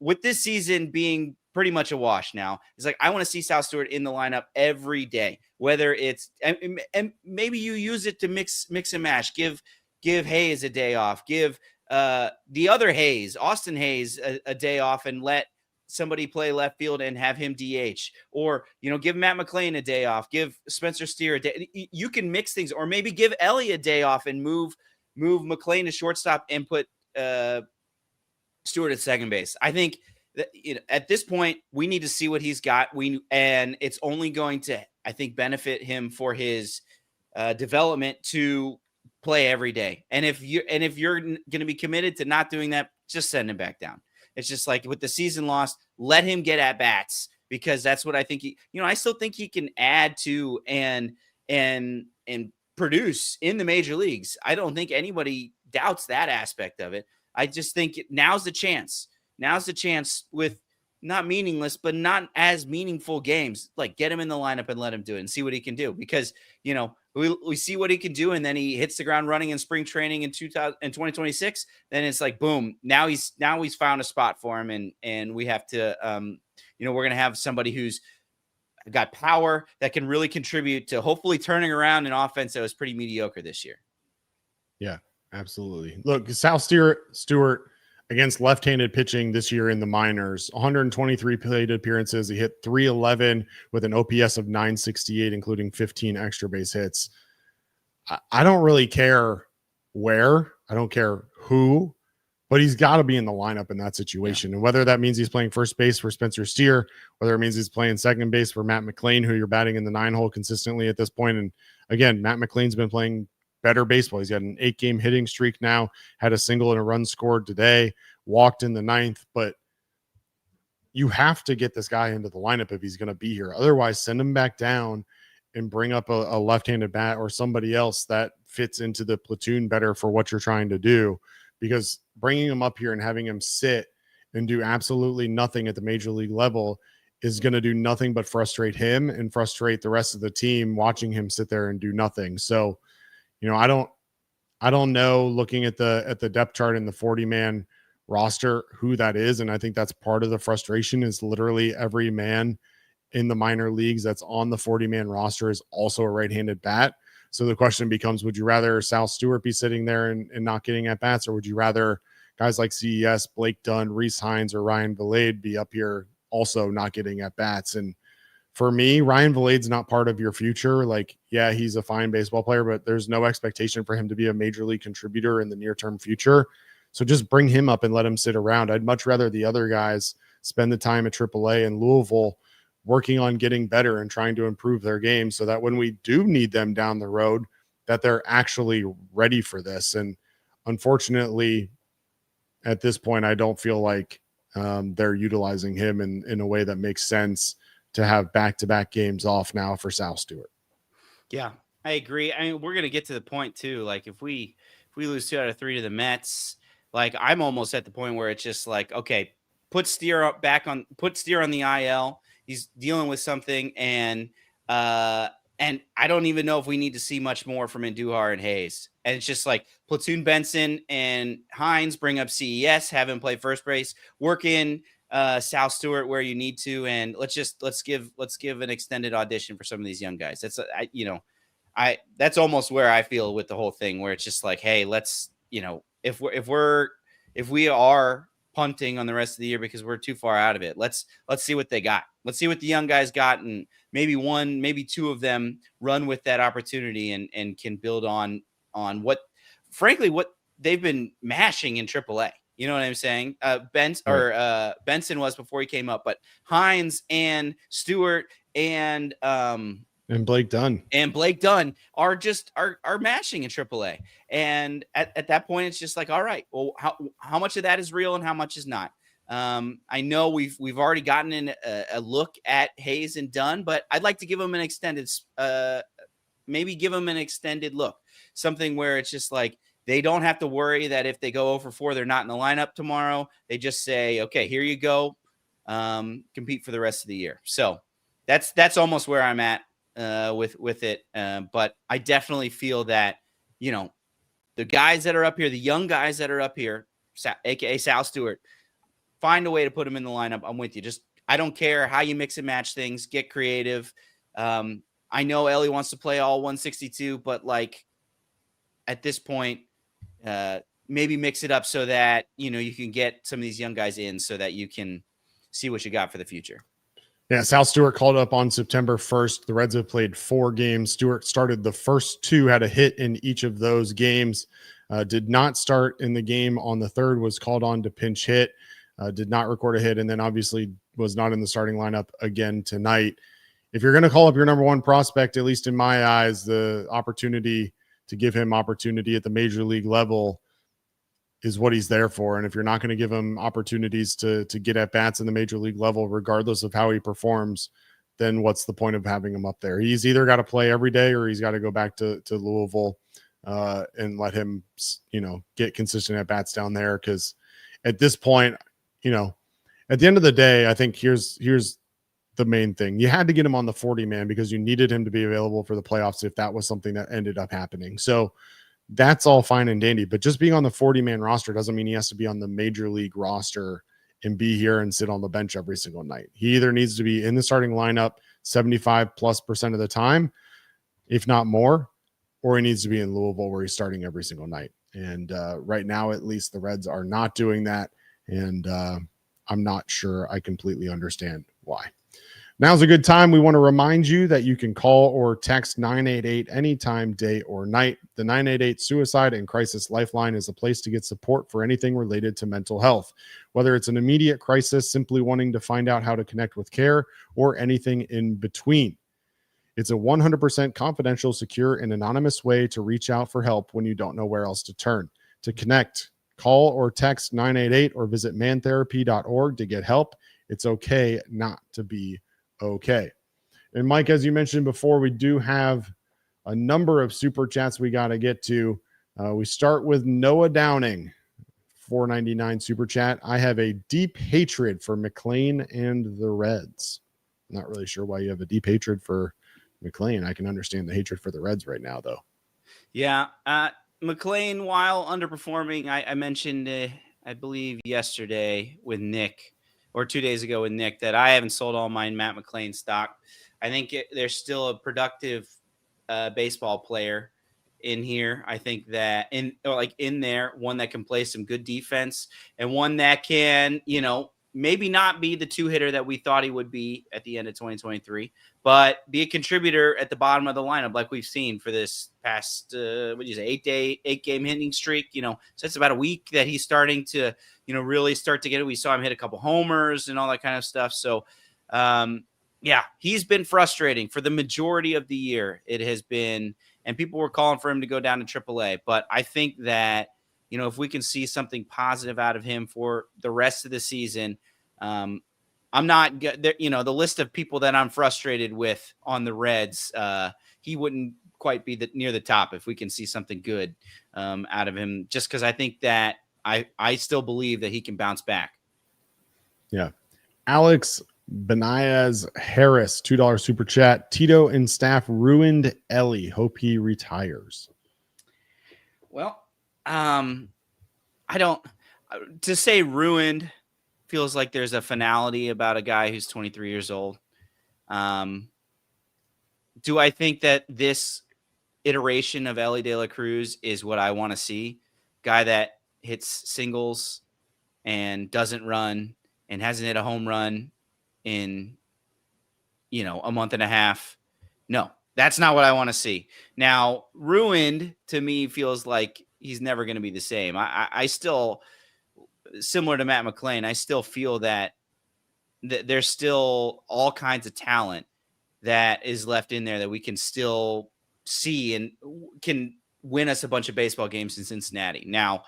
with this season being pretty much a wash now, it's like, I want to see Sal Stewart in the lineup every day, whether it's, and maybe you use it to mix and match, give Hayes a day off, give the other Hayes, Austin Hayes, a day off, and let somebody play left field and have him DH, or, give Matt McClain a day off, give Spencer Steer a day. You can mix things, or maybe give Ellie a day off and move McClain to shortstop and put Stewart at second base. I think that, at this point, we need to see what he's got. And it's only going to, I think, benefit him for his development to play every day. And if you're going to be committed to not doing that, just send him back down. It's just like with the season lost, let him get at bats, because that's what I think I still think he can add to and produce in the major leagues. I don't think anybody doubts that aspect of it. I just think now's the chance. Now's the chance with not meaningless, but not as meaningful games. Like, get him in the lineup and let him do it and see what he can do, because, we see what he can do, and then he hits the ground running in spring training in 2026. Then it's like, boom, now he's found a spot for him. And we have to, we're going to have somebody who's got power that can really contribute to hopefully turning around an offense that was pretty mediocre this year. Yeah, absolutely. Look, Sal Stewart against left-handed pitching this year in the minors, 123 plate appearances. He hit .311 with an OPS of 968, including 15 extra base hits. I don't really care where. I don't care who, but he's got to be in the lineup in that situation. Yeah. And whether that means he's playing first base for Spencer Steer, whether it means he's playing second base for Matt McClain, who you're batting in the 9 hole consistently at this point. And again, Matt McClain's been playing better baseball. He's got an 8-game hitting streak now, had a single and a run scored today, walked in the 9th, but you have to get this guy into the lineup if he's going to be here. Otherwise, send him back down and bring up a left-handed bat or somebody else that fits into the platoon better for what you're trying to do, because bringing him up here and having him sit and do absolutely nothing at the major league level is going to do nothing but frustrate him and frustrate the rest of the team watching him sit there and do nothing. So, I don't know, looking at the depth chart in the 40-man roster, who that is. And I think that's part of the frustration, is literally every man in the minor leagues that's on the 40-man roster is also a right-handed bat. So the question becomes, would you rather Sal Stewart be sitting there and not getting at bats, or would you rather guys like CES, Blake Dunn, Reese Hines, or Ryan Vilade be up here also not getting at bats? And for me, Ryan Vilade's not part of your future. Like, yeah, he's a fine baseball player, but there's no expectation for him to be a major league contributor in the near-term future. So just bring him up and let him sit around. I'd much rather the other guys spend the time at AAA in Louisville working on getting better and trying to improve their game, so that when we do need them down the road, that they're actually ready for this. And unfortunately, at this point, I don't feel like they're utilizing him in a way that makes sense to have back-to-back games off now for Sal Stewart. Yeah, I agree. I mean, we're going to get to the point too. Like if we lose 2 out of 3 to the Mets, like I'm almost at the point where it's just like, okay, put Steer on the IL. He's dealing with something, and I don't even know if we need to see much more from Andujar and Hayes. And it's just like platoon Benson and Hines, bring up CES, have him play first base, work in Sal Stewart where you need to, and let's give an extended audition for some of these young guys. That's that's almost where I feel with the whole thing, where it's just like, hey, let's, if we are punting on the rest of the year because we're too far out of it, let's see what they got. Let's see what the young guys got, and maybe 1, maybe 2 of them run with that opportunity and can build on what they've been mashing in AAA. You know what I'm saying? Benson was before he came up, but Hines and Stewart and Blake Dunn are mashing in AAA. And at that point, it's just like, all right, well, how much of that is real and how much is not? I know we've already gotten in a look at Hayes and Dunn, but I'd like to give them an extended, look, something where it's just like, they don't have to worry that if they go 0-4, they're not in the lineup tomorrow. They just say, okay, here you go. Compete for the rest of the year. So that's almost where I'm at with it. But I definitely feel that, the guys that are up here, the young guys that are up here, aka Sal Stewart, find a way to put him in the lineup. I'm with you. Just, I don't care how you mix and match things, get creative. I know Ellie wants to play all 162, but like at this point, maybe mix it up so that, you can get some of these young guys in so that you can see what you got for the future. Yeah, Sal Stewart called up on September 1st. The Reds have played 4 games. Stewart started the first 2, had a hit in each of those games. Did not start in the game on the 3rd, was called on to pinch hit, did not record a hit, and then obviously was not in the starting lineup again tonight. If you're going to call up your number 1 prospect, at least in my eyes, the opportunity to give him opportunity at the major league level is what he's there for. And if you're not going to give him opportunities to get at bats in the major league level, regardless of how he performs, then what's the point of having him up there? He's either got to play every day or he's got to go back to Louisville and let him, get consistent at bats down there. Cause at this point, at the end of the day, I think here's the main thing. You had to get him on the 40-man because you needed him to be available for the playoffs if that was something that ended up happening. So that's all fine and dandy, but just being on the 40-man roster doesn't mean he has to be on the major league roster and be here and sit on the bench every single night. He either needs to be in the starting lineup 75+% of the time, if not more, or he needs to be in Louisville where he's starting every single night. And right now, at least the Reds are not doing that. And I'm not sure I completely understand why. Now's a good time. We want to remind you that you can call or text 988 anytime, day or night. The 988 Suicide and Crisis Lifeline is a place to get support for anything related to mental health, whether it's an immediate crisis, simply wanting to find out how to connect with care, or anything in between. It's a 100% confidential, secure, and anonymous way to reach out for help when you don't know where else to turn. To connect, call or text 988 or visit mantherapy.org to get help. It's okay not to be okay. And Mike, as you mentioned before, we do have a number of super chats we got to get to. We start with Noah Downing, $4.99 super chat. I have a deep hatred for McLean and the Reds. Not really sure why you have a deep hatred for McLean. I can understand the hatred for the Reds right now, though. Yeah. McLean, while underperforming, I mentioned, I believe yesterday with Nick, or 2 days ago with Nick, that I haven't sold all my Matt McLean stock. I think there's still a productive baseball player in here. I think that in there, one that can play some good defense and one that can, maybe not be the two-hitter that we thought he would be at the end of 2023, but be a contributor at the bottom of the lineup like we've seen for this past, 8-game hitting streak. So it's about a week that he's starting to, really start to get it. We saw him hit a couple homers and all that kind of stuff. So, he's been frustrating for the majority of the year. It has been, and people were calling for him to go down to AAA. But I think that, if we can see something positive out of him for the rest of the season, I'm not there. The list of people that I'm frustrated with on the Reds, he wouldn't quite be near the top if we can see something good out of him, just because I think that I still believe that he can bounce back. Yeah. Alex Benayaz Harris, $2 super chat. Tito and staff ruined Ellie. Hope he retires. Well, to say ruined feels like there's a finality about a guy who's 23 years old. Do I think that this iteration of Ellie De La Cruz is what I want to see? Guy that hits singles and doesn't run and hasn't hit a home run in, a month and a half. No, that's not what I want to see. Now, ruined to me feels like he's never going to be the same. I still, similar to Matt McLean, I still feel that there's still all kinds of talent that is left in there that we can still see and can win us a bunch of baseball games in Cincinnati. Now,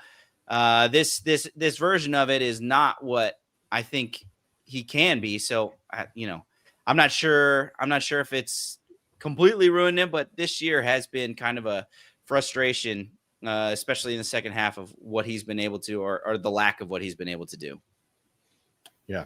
this version of it is not what I think he can be. So, I'm not sure if it's completely ruined him, but this year has been kind of a frustration, especially in the second half of what he's been able to, or the lack of what he's been able to do. Yeah.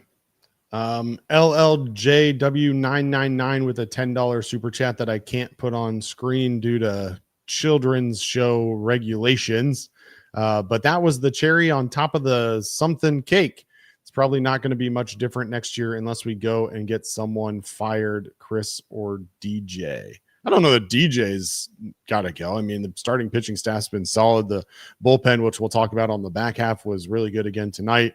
LLJW999 with a $10 super chat that I can't put on screen due to children's show regulations. But that was the cherry on top of the something cake. It's probably not going to be much different next year unless we go and get someone fired, Chris or DJ. I don't know that DJ's got to go. I mean, the starting pitching staff's been solid. The bullpen, which we'll talk about on the back half, was really good again tonight.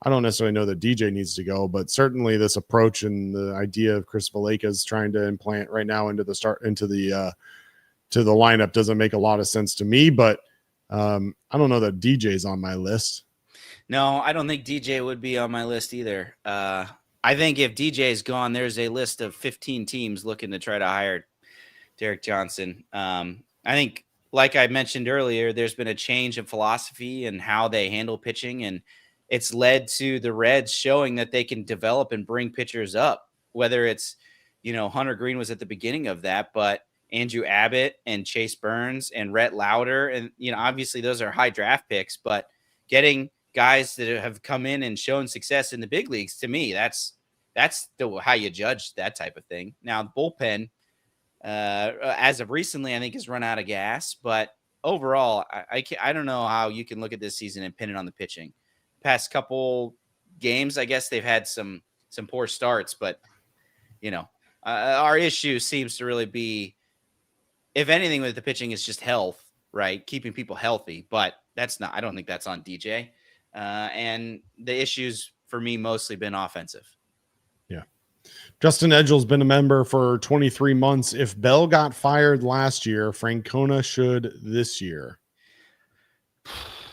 I don't necessarily know that DJ needs to go, but certainly this approach and the idea of Chris Valleca's trying to implant right now into the lineup doesn't make a lot of sense to me. But I don't know that DJ's on my list. No, I don't think DJ would be on my list either. I think if DJ is gone, there's a list of 15 teams looking to try to hire Derek Johnson. I think, like I mentioned earlier, there's been a change in philosophy and how they handle pitching, and it's led to the Reds showing that they can develop and bring pitchers up, whether it's, Hunter Green was at the beginning of that, but Andrew Abbott and Chase Burns and Rhett Lauder. And, obviously those are high draft picks, but getting guys that have come in and shown success in the big leagues, to me, that's how you judge that type of thing. Now, the bullpen, as of recently, I think has run out of gas, but overall, I don't know how you can look at this season and pin it on the pitching. Past couple games, I guess they've had some poor starts, but our issue seems to really be, if anything, with the pitching is just health, right? Keeping people healthy, but I don't think that's on DJ. And the issues for me mostly been offensive. Yeah. Justin Edgel's been a member for 23 months. If Bell got fired last year, Francona should this year.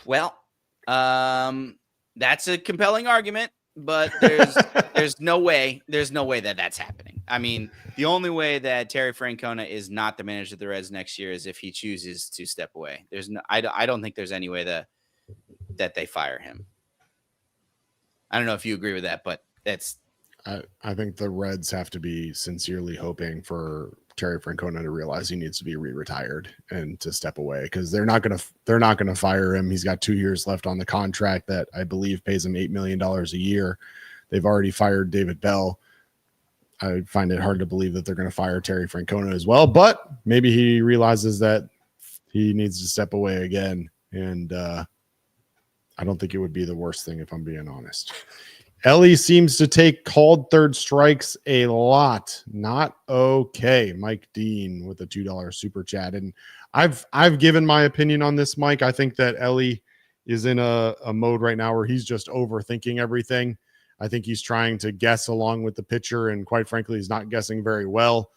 Well, that's a compelling argument, but there's no way that that's happening. I mean, the only way that Terry Francona is not the manager of the Reds next year is if he chooses to step away. I don't think there's any way that they fire him. I don't know if you agree with that, but I think the Reds have to be sincerely hoping for Terry Francona to realize he needs to be retired and to step away, because they're not gonna fire him. He's got 2 years left on the contract that I believe pays him $8 million a year. They've already fired David Bell. I find it hard to believe that they're going to fire Terry Francona as well, but maybe he realizes that he needs to step away again. And I don't think it would be the worst thing, if I'm being honest. Ellie seems to take called third strikes a lot. Not okay. Mike Dean with a $2 super chat. And I've given my opinion on this, Mike. I think that Ellie is in a mode right now where he's just overthinking everything. I think he's trying to guess along with the pitcher, and quite frankly, he's not guessing very well.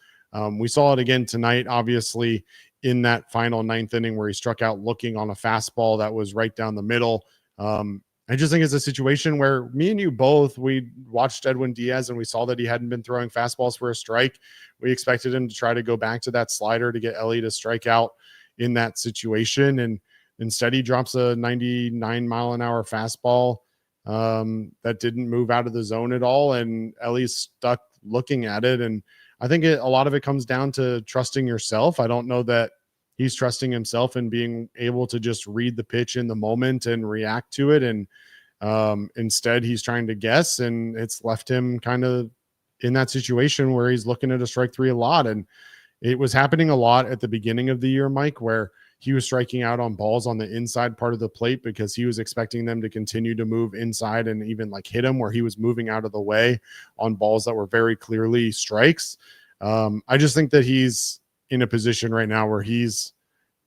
We saw it again tonight, obviously, in that final ninth inning where he struck out looking on a fastball that was right down the middle. I just think it's a situation where me and you both, we watched Edwin Diaz and we saw that he hadn't been throwing fastballs for a strike. We expected him to try to go back to that slider to get Ellie to strike out in that situation. And instead he drops a 99-mile-an-hour fastball that didn't move out of the zone at all. And Ellie's stuck looking at it. And I think a lot of it comes down to trusting yourself. I don't know that he's trusting himself and being able to just read the pitch in the moment and react to it. And instead he's trying to guess, and it's left him kind of in that situation where he's looking at a strike three a lot. And it was happening a lot at the beginning of the year, Mike, where he was striking out on balls on the inside part of the plate because he was expecting them to continue to move inside and even like hit him, where he was moving out of the way on balls that were very clearly strikes. I just think that he's in a position right now where he's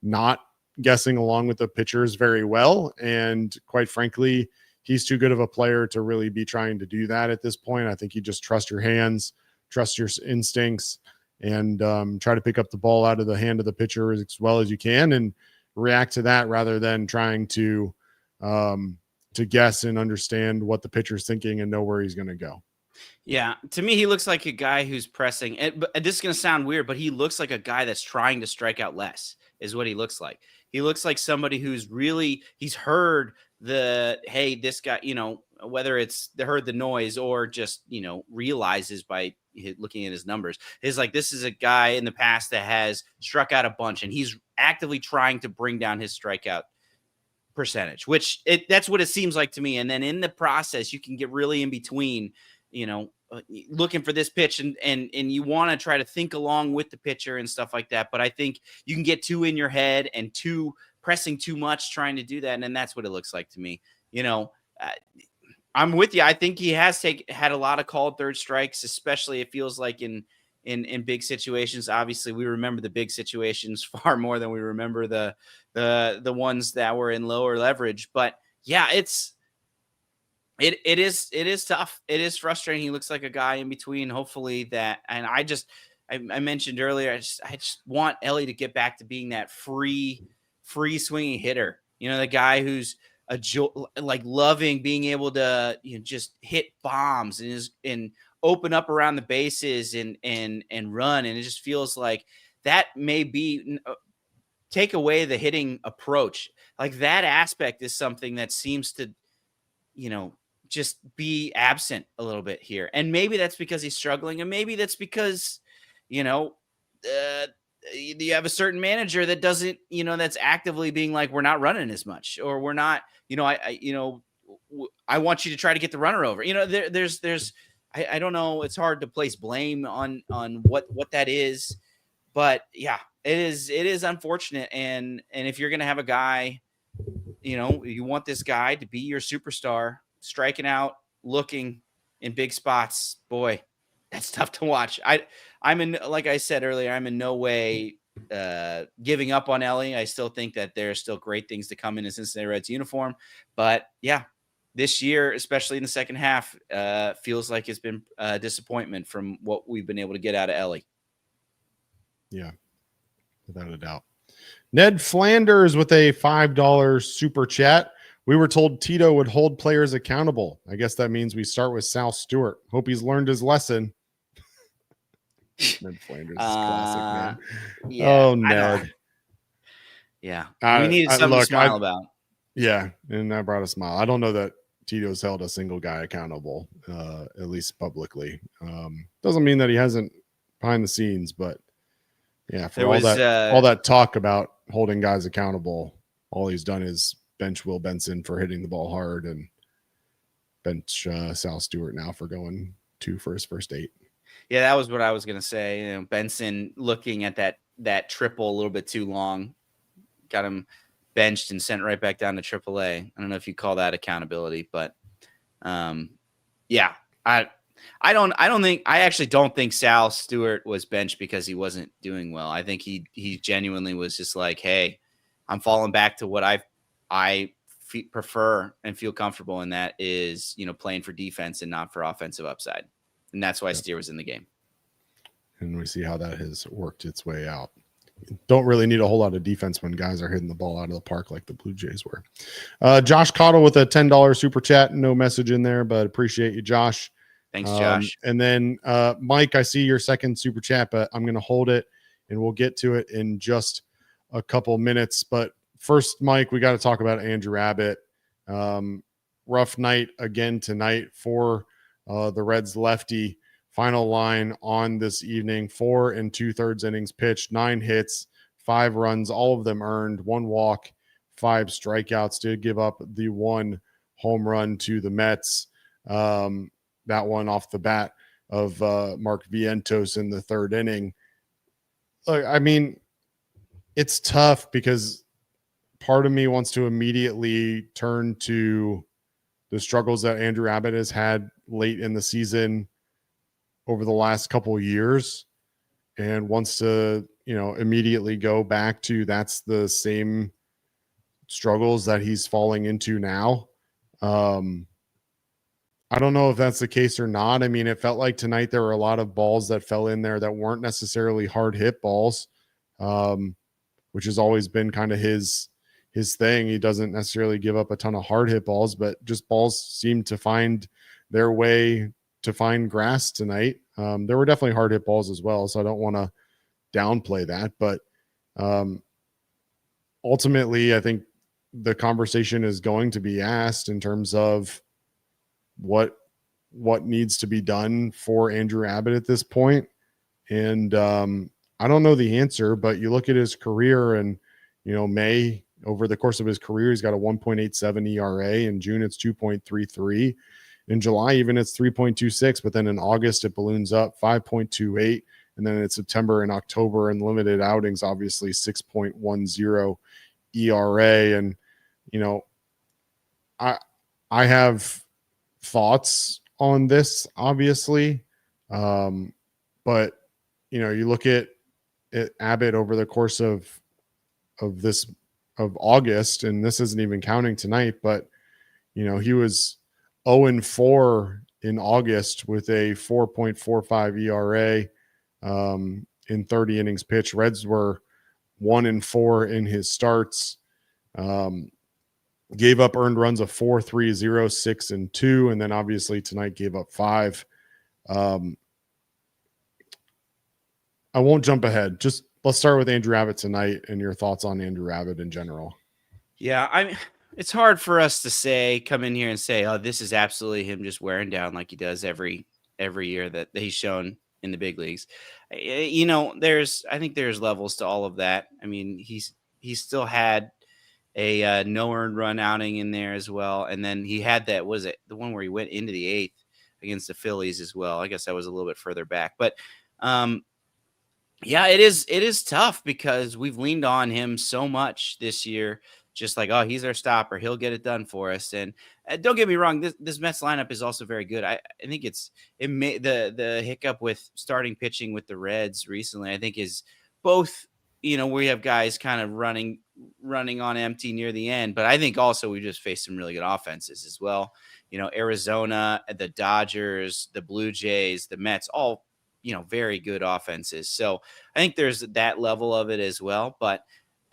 not guessing along with the pitchers very well. And quite frankly, he's too good of a player to really be trying to do that at this point. I think you just trust your hands, trust your instincts, and try to pick up the ball out of the hand of the pitcher as well as you can and react to that rather than trying to guess and understand what the pitcher's thinking and know where he's going to go. Yeah, to me, he looks like a guy who's pressing. But this is going to sound weird, but he looks like a guy that's trying to strike out less is what he looks like. He looks like somebody who's really, he's heard hey, this guy, whether it's heard the noise or just, realizes by looking at his numbers, is like, this is a guy in the past that has struck out a bunch, and he's actively trying to bring down his strikeout percentage, which that's what it seems like to me. And then in the process, you can get really in between, looking for this pitch and you want to try to think along with the pitcher and stuff like that. But I think you can get too in your head and pressing too much trying to do that. And then that's what it looks like to me. I'm with you. I think he has had a lot of called third strikes, especially it feels like in big situations. Obviously, we remember the big situations far more than we remember the ones that were in lower leverage. But yeah, it is tough. It is frustrating. He looks like a guy in between. Hopefully that, and I mentioned earlier, I just want Ellie to get back to being that free swinging hitter. The guy who's loving being able to just hit bombs and open up around the bases and run. And it just feels like that may be take away the hitting approach. Like that aspect is something that seems to, just be absent a little bit here. And maybe that's because he's struggling. And maybe that's because, you have a certain manager that doesn't, that's actively being like, we're not running as much, or we're not, I want you to try to get the runner over. I don't know. It's hard to place blame on what that is, but yeah, it is unfortunate. And if you're going to have a guy, you want this guy to be your superstar, striking out, looking in big spots, boy, that's tough to watch. Like I said earlier, I'm in no way giving up on Ellie. I still think that there's still great things to come in a Cincinnati Reds uniform. But yeah, this year, especially in the second half, feels like it's been a disappointment from what we've been able to get out of Ellie. Yeah, without a doubt. Ned Flanders with a $5 super chat. We were told Tito would hold players accountable. I guess that means we start with Sal Stewart. Hope he's learned his lesson. Ned Flanders is classic, man. Yeah, Oh, I know. Ned. Yeah, we needed something to look, smile about. Yeah, and that brought a smile. I don't know that Tito's held a single guy accountable, at least publicly. Doesn't mean that he hasn't behind the scenes, but yeah, for There all was, that talk about holding guys accountable, all he's done is bench Will Benson for hitting the ball hard and bench Sal Stewart now for going 2 for his first 8. Yeah, that was what I was gonna say. You know, Benson looking at that triple a little bit too long, got him benched and sent right back down to AAA. I don't know if you call that accountability, but yeah, I actually don't think Sal Stewart was benched because he wasn't doing well. I think he genuinely was just like, hey, I'm falling back to what I prefer and feel comfortable in, that is, you know, playing for defense and not for offensive upside. And that's why Steer was in the game. And we see how that has worked its way out. Don't really need a whole lot of defense when guys are hitting the ball out of the park like the Blue Jays were. Josh Cottle with a $10 super chat. No message in there, but appreciate you, Josh. Thanks, Josh. And then Mike, I see your second super chat, but I'm going to hold it and we'll get to it in just a couple minutes. But first, Mike, we got to talk about Andrew Abbott. Rough night again tonight for the Reds lefty. Final line on this evening: 4 2/3 innings pitched, 9 hits, 5 runs, all of them earned, 1 walk, 5 strikeouts. Did give up the 1 home run to the Mets. That one off the bat of Mark Vientos in the 3rd inning. Look, I mean, it's tough because part of me wants to immediately turn to the struggles that Andrew Abbott has had late in the season over the last couple of years, and wants to, you know, immediately go back to that's the same struggles that he's falling into now. I don't know if that's the case or not. I mean, it felt like tonight there were a lot of balls that fell in there that weren't necessarily hard hit balls, which has always been kind of his thing. He doesn't necessarily give up a ton of hard hit balls, but just balls seem to find their way to find grass tonight. There were definitely hard hit balls as well, so I don't want to downplay that, but ultimately I think the conversation is going to be asked in terms of what needs to be done for Andrew Abbott at this point. And I don't know the answer, but you look at his career, and you know, May, over the course of his career, he's got a 1.87 ERA. In June, it's 2.33. In July, even it's 3.26, but then in August, it balloons up 5.28. And then in September and October in limited outings, obviously 6.10 ERA. And, you know, I have thoughts on this, obviously. But, you know, you look at Abbott over the course of August, and this isn't even counting tonight, but, you know, he was 0-4 in August with a 4.45 ERA in 30 innings pitched. Reds were 1-4 in his starts. Gave up earned runs of 4, 3, 0, 6, and 2, and then obviously tonight gave up 5. I won't jump ahead. Just let's start with Andrew Abbott tonight and your thoughts on Andrew Abbott in general. Yeah, it's hard for us to come in here and say, oh, this is absolutely him just wearing down like he does every year that he's shown in the big leagues. You know, I think there's levels to all of that. I mean, he's still had a no earned run outing in there as well. And then he had that, was it the one where he went into the 8th against the Phillies as well? I guess that was a little bit further back, but yeah, it is tough because we've leaned on him so much this year. Just like, oh, he's our stopper, he'll get it done for us. And don't get me wrong, this Mets lineup is also very good. I think the hiccup with starting pitching with the Reds recently, I think, is both, you know, we have guys kind of running on empty near the end, but I think also we just faced some really good offenses as well. You know, Arizona, the Dodgers, the Blue Jays, the Mets, all, you know, very good offenses. So I think there's that level of it as well. But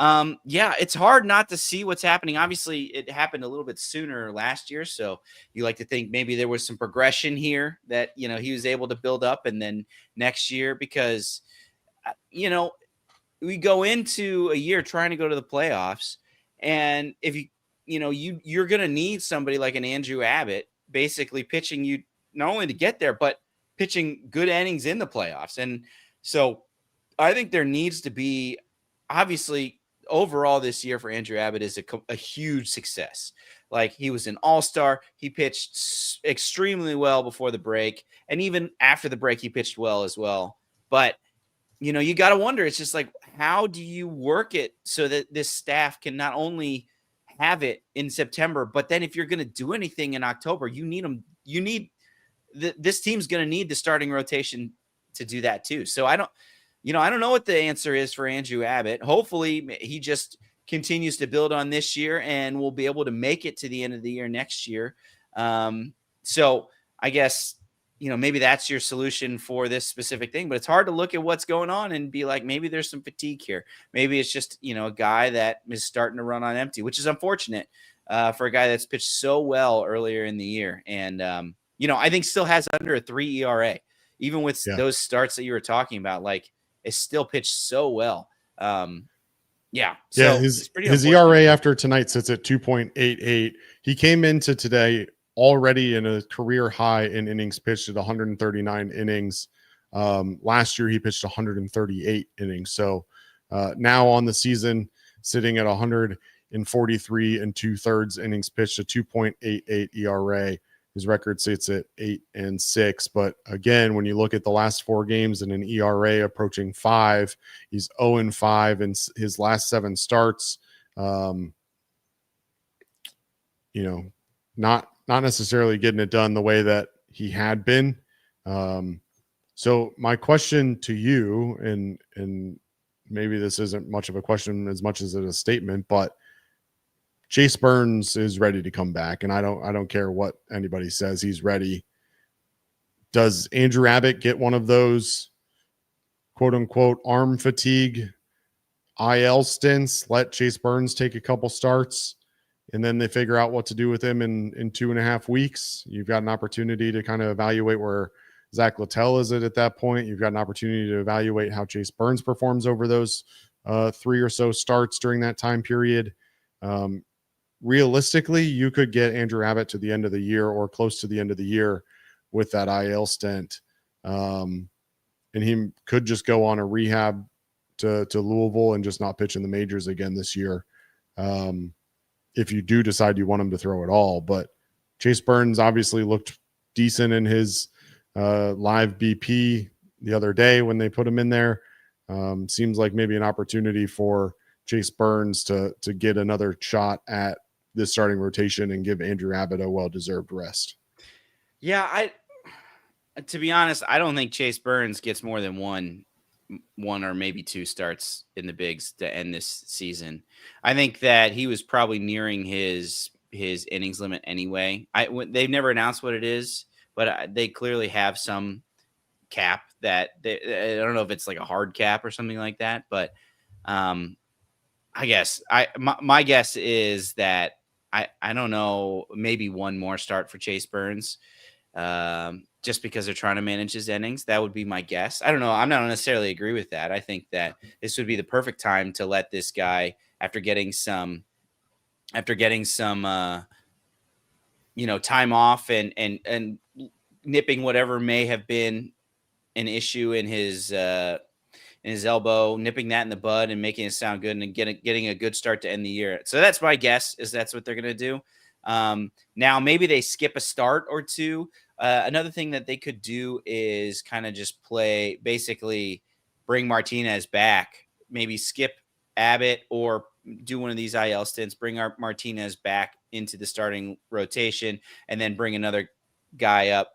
Yeah, it's hard not to see what's happening. Obviously, it happened a little bit sooner last year, so you like to think maybe there was some progression here that he was able to build up, and then next year, because we go into a year trying to go to the playoffs, and if you're going to need somebody like an Andrew Abbott basically pitching you not only to get there, but pitching good innings in the playoffs. And so I think there needs to be, obviously, overall this year for Andrew Abbott is a huge success. Like, he was an all-star. He pitched extremely well before the break. And even after the break, he pitched well as well. But, you got to wonder, it's just like, how do you work it so that this staff can not only have it in September, but then if you're going to do anything in October, you need them. This team's going to need the starting rotation to do that too. So I don't know what the answer is for Andrew Abbott. Hopefully he just continues to build on this year and will be able to make it to the end of the year next year. So I guess, maybe that's your solution for this specific thing, but it's hard to look at what's going on and be like, maybe there's some fatigue here. Maybe it's just, a guy that is starting to run on empty, which is unfortunate for a guy that's pitched so well earlier in the year. And, I think still has under a 3 ERA, even with those starts that you were talking about. Like, it's still pitched so well. So his ERA after tonight sits at 2.88. He came into today already in a career high in innings pitched at 139 innings. Last year he pitched 138 innings. So now on the season, sitting at 143 2/3 innings pitched, a 2.88 ERA. His record sits at 8-6. But again, when you look at the last 4 games and an ERA approaching 5, he's 0-5 in his last 7 starts. Not necessarily getting it done the way that he had been. So my question to you, and maybe this isn't much of a question as much as it is a statement, but Chase Burns is ready to come back, and I don't care what anybody says, he's ready. Does Andrew Abbott get one of those quote unquote arm fatigue IL stints? Let Chase Burns take a couple starts, and then they figure out what to do with him in 2.5 weeks. You've got an opportunity to kind of evaluate where Zach Littell is at that point. You've got an opportunity to evaluate how Chase Burns performs over those 3 or so starts during that time period. Realistically, you could get Andrew Abbott to the end of the year or close to the end of the year with that IL stint. And he could just go on a rehab to Louisville and just not pitch in the majors again this year. If you do decide you want him to throw it all. But Chase Burns obviously looked decent in his live BP the other day when they put him in there. Seems like maybe an opportunity for Chase Burns to get another shot at this starting rotation and give Andrew Abbott a well-deserved rest. Yeah, to be honest, I don't think Chase Burns gets more than one or maybe 2 starts in the bigs to end this season. I think that he was probably nearing his innings limit anyway. They've never announced what it is, but they clearly have some cap that I don't know if it's like a hard cap or something like that, but I guess my guess is that I don't know, maybe one more start for Chase Burns, just because they're trying to manage his innings. That would be my guess. I don't know. I'm not necessarily agree with that. I think that this would be the perfect time to let this guy, after getting some time off and nipping whatever may have been an issue in his elbow, nipping that in the bud and making it sound good and getting a good start to end the year. So that's my guess, is that's what they're going to do. Now maybe they skip a start or 2. Another thing that they could do is kind of just basically bring Martinez back, maybe skip Abbott or do one of these IL stints, bring our Martinez back into the starting rotation, and then bring another guy up,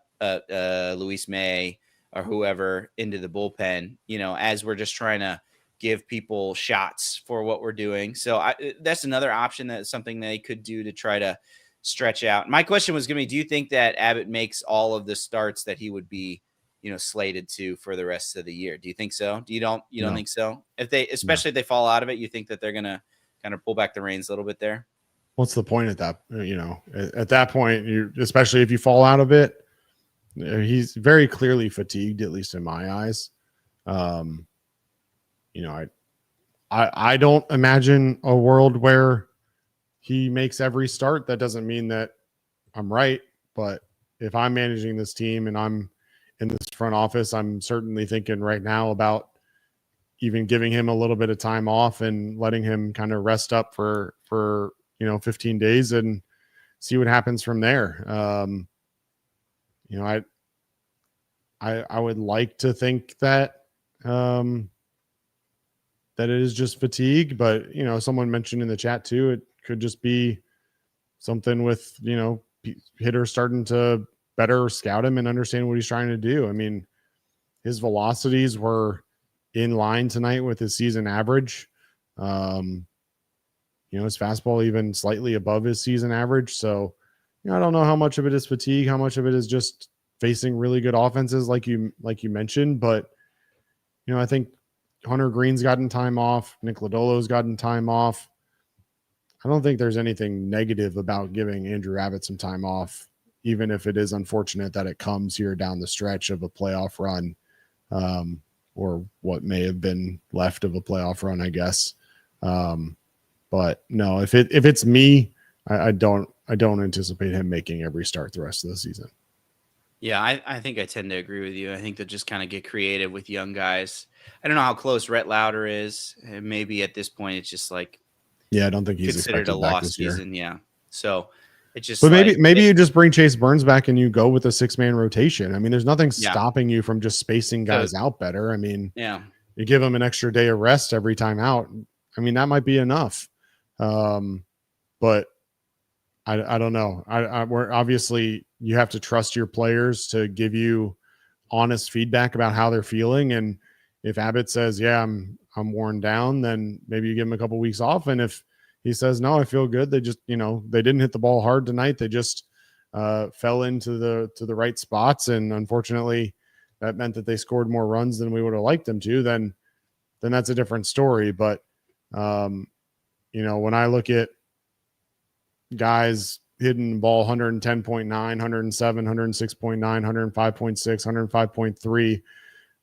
Luis May or whoever, into the bullpen, as we're just trying to give people shots for what we're doing. So that's another option. That's something they could do to try to stretch out. My question was going to be, do you think that Abbott makes all of the starts that he would be slated to for the rest of the year. Do you think so? You don't No. think so? If they fall out of it, you think that they're going to kind of pull back the reins a little bit there? What's the point at that? At that point, especially if you fall out of it, he's very clearly fatigued, at least in my eyes. I don't imagine a world where he makes every start. That doesn't mean that I'm right, but if I'm managing this team and I'm in this front office, I'm certainly thinking right now about even giving him a little bit of time off and letting him kind of rest up for 15 days and see what happens from there. I would like to think that that it is just fatigue, but someone mentioned in the chat too, it could just be something with hitters starting to better scout him and understand what he's trying to do. I mean, his velocities were in line tonight with his season average. His fastball even slightly above his season average. So, I don't know how much of it is fatigue, how much of it is just facing really good offenses like you mentioned, but I think Hunter Green's gotten time off, Nick Lodolo's gotten time off. I don't think there's anything negative about giving Andrew Abbott some time off, even if it is unfortunate that it comes here down the stretch of a playoff run, or what may have been left of a playoff run, I guess. But no, if it's me, I don't anticipate him making every start the rest of the season. Yeah, I think I tend to agree with you. I think they'll just kind of get creative with young guys. I don't know how close Rhett Lauder is. Maybe at this point it's just like, yeah, I don't think he's considered a lost season. Yeah, so it's just. But maybe you just bring Chase Burns back and you go with a 6-man rotation. I mean, there's nothing stopping you from just spacing guys out better. I mean, yeah, you give them an extra day of rest every time out. I mean, that might be enough. But I don't know. We're obviously you have to trust your players to give you honest feedback about how they're feeling. And if Abbott says, yeah, I'm worn down, then maybe you give him a couple weeks off. And if he says, no, I feel good, they just, they didn't hit the ball hard tonight. They just fell into the right spots. And unfortunately that meant that they scored more runs than we would have liked them to, then that's a different story. But, when I look at guys hitting the ball 110.9, 107, 106.9, 105.6,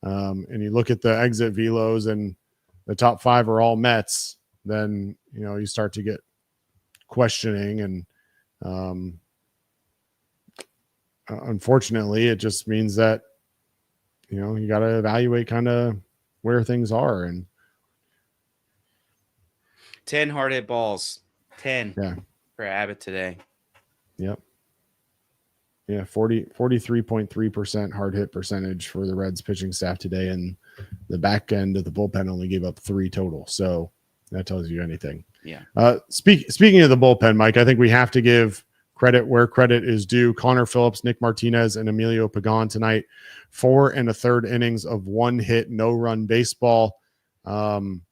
105.3, and you look at the exit velos and the top 5 are all Mets, then, you start to get questioning. And unfortunately, it just means that, you got to evaluate kind of where things are. And 10 hard hit balls, 10 yeah, for Abbott today. Yep. Yeah, 43.3% hard hit percentage for the Reds pitching staff today, and the back end of the bullpen only gave up 3 total. So that tells you anything. Yeah. Speaking of the bullpen, Mike, I think we have to give credit where credit is due. Connor Phillips, Nick Martinez, and Emilio Pagan tonight, 4 1/3 innings of 1 hit, no run baseball. Didn't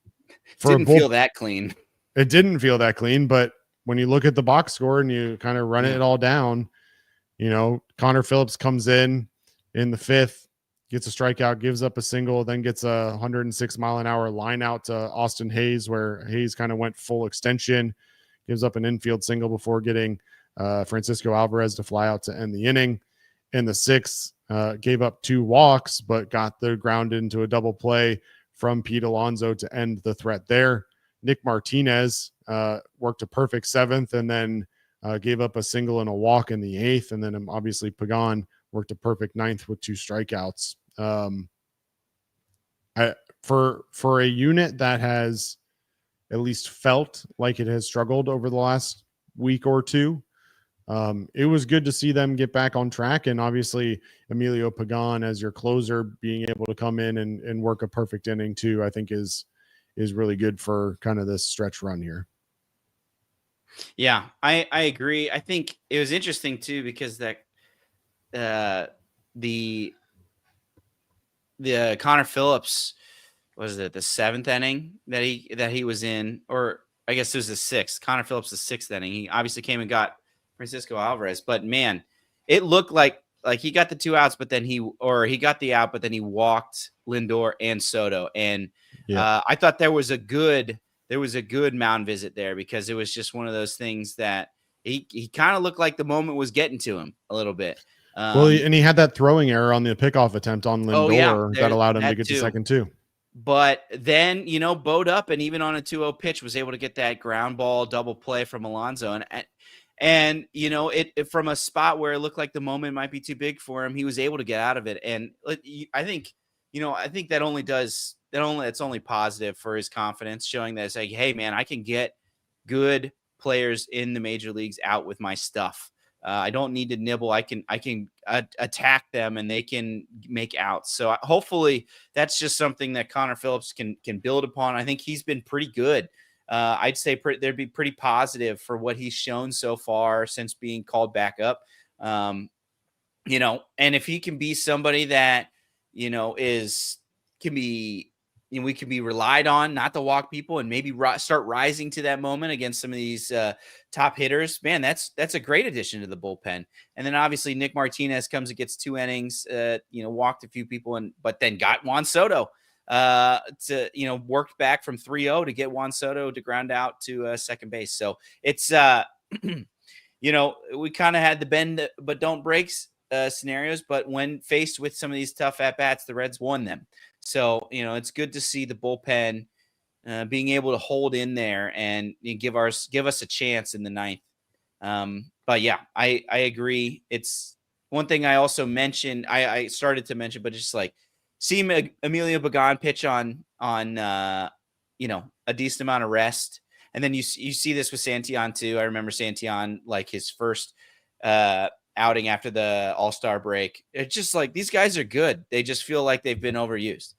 feel that clean. It didn't feel that clean, but when you look at the box score and you kind of run it all down, Connor Phillips comes in the 5th, gets a strikeout, gives up a single, then gets a 106-mile-an-hour line out to Austin Hayes, where Hayes kind of went full extension, gives up an infield single before getting Francisco Alvarez to fly out to end the inning. In the 6th, gave up 2 walks, but got the ground into a double play from Pete Alonso to end the threat there. Nick Martinez worked a perfect 7th and then gave up a single and a walk in the 8th. And then obviously Pagan worked a perfect 9th with 2 strikeouts. For a unit that has at least felt like it has struggled over the last week or two, it was good to see them get back on track. And obviously Emilio Pagan as your closer being able to come in and work a perfect inning too, I think is really good for kind of this stretch run here. Yeah, I agree. I think it was interesting too, because that the Connor Phillips, was it the 7th inning that he was in, or I guess it was the 6th. Connor Phillips, the 6th inning. He obviously came and got Francisco Alvarez, but man, it looked like like he got the 2 outs, but then he got the out, but then he walked Lindor and Soto. And I thought there was a good mound visit there, because it was just one of those things that he kind of looked like the moment was getting to him a little bit. And he had that throwing error on the pickoff attempt on Lindor that allowed him to get to second too. But then, bowed up, and even on a 2-0 pitch was able to get that ground ball double play from Alonso. And it from a spot where it looked like the moment might be too big for him, he was able to get out of it. And I think it's only positive for his confidence, showing that it's like, hey man, I can get good players in the major leagues out with my stuff. I don't need to nibble. I can attack them, and they can make outs. So hopefully that's just something that Connor Phillips can build upon. I think he's been pretty good. I'd say they'd be pretty positive for what he's shown so far since being called back up. And if he can be somebody that, we can be relied on not to walk people, and maybe start rising to that moment against some of these top hitters, man, that's a great addition to the bullpen. And then obviously Nick Martinez comes and gets 2 innings, walked a few people, but then got Juan Soto worked back from 3-0 to get Juan Soto to ground out to second base. So it's, we kind of had the bend but don't breaks scenarios, but when faced with some of these tough at-bats, the Reds won them. So, it's good to see the bullpen being able to hold in there and give us a chance in the ninth. But yeah, I agree. It's one thing I also mentioned, I started to mention, but just like seeing Emilio Pagan pitch on a decent amount of rest. And then you see this with Santillan too. I remember Santillan, like his first outing after the All-Star break. It's just like, these guys are good. They just feel like they've been overused.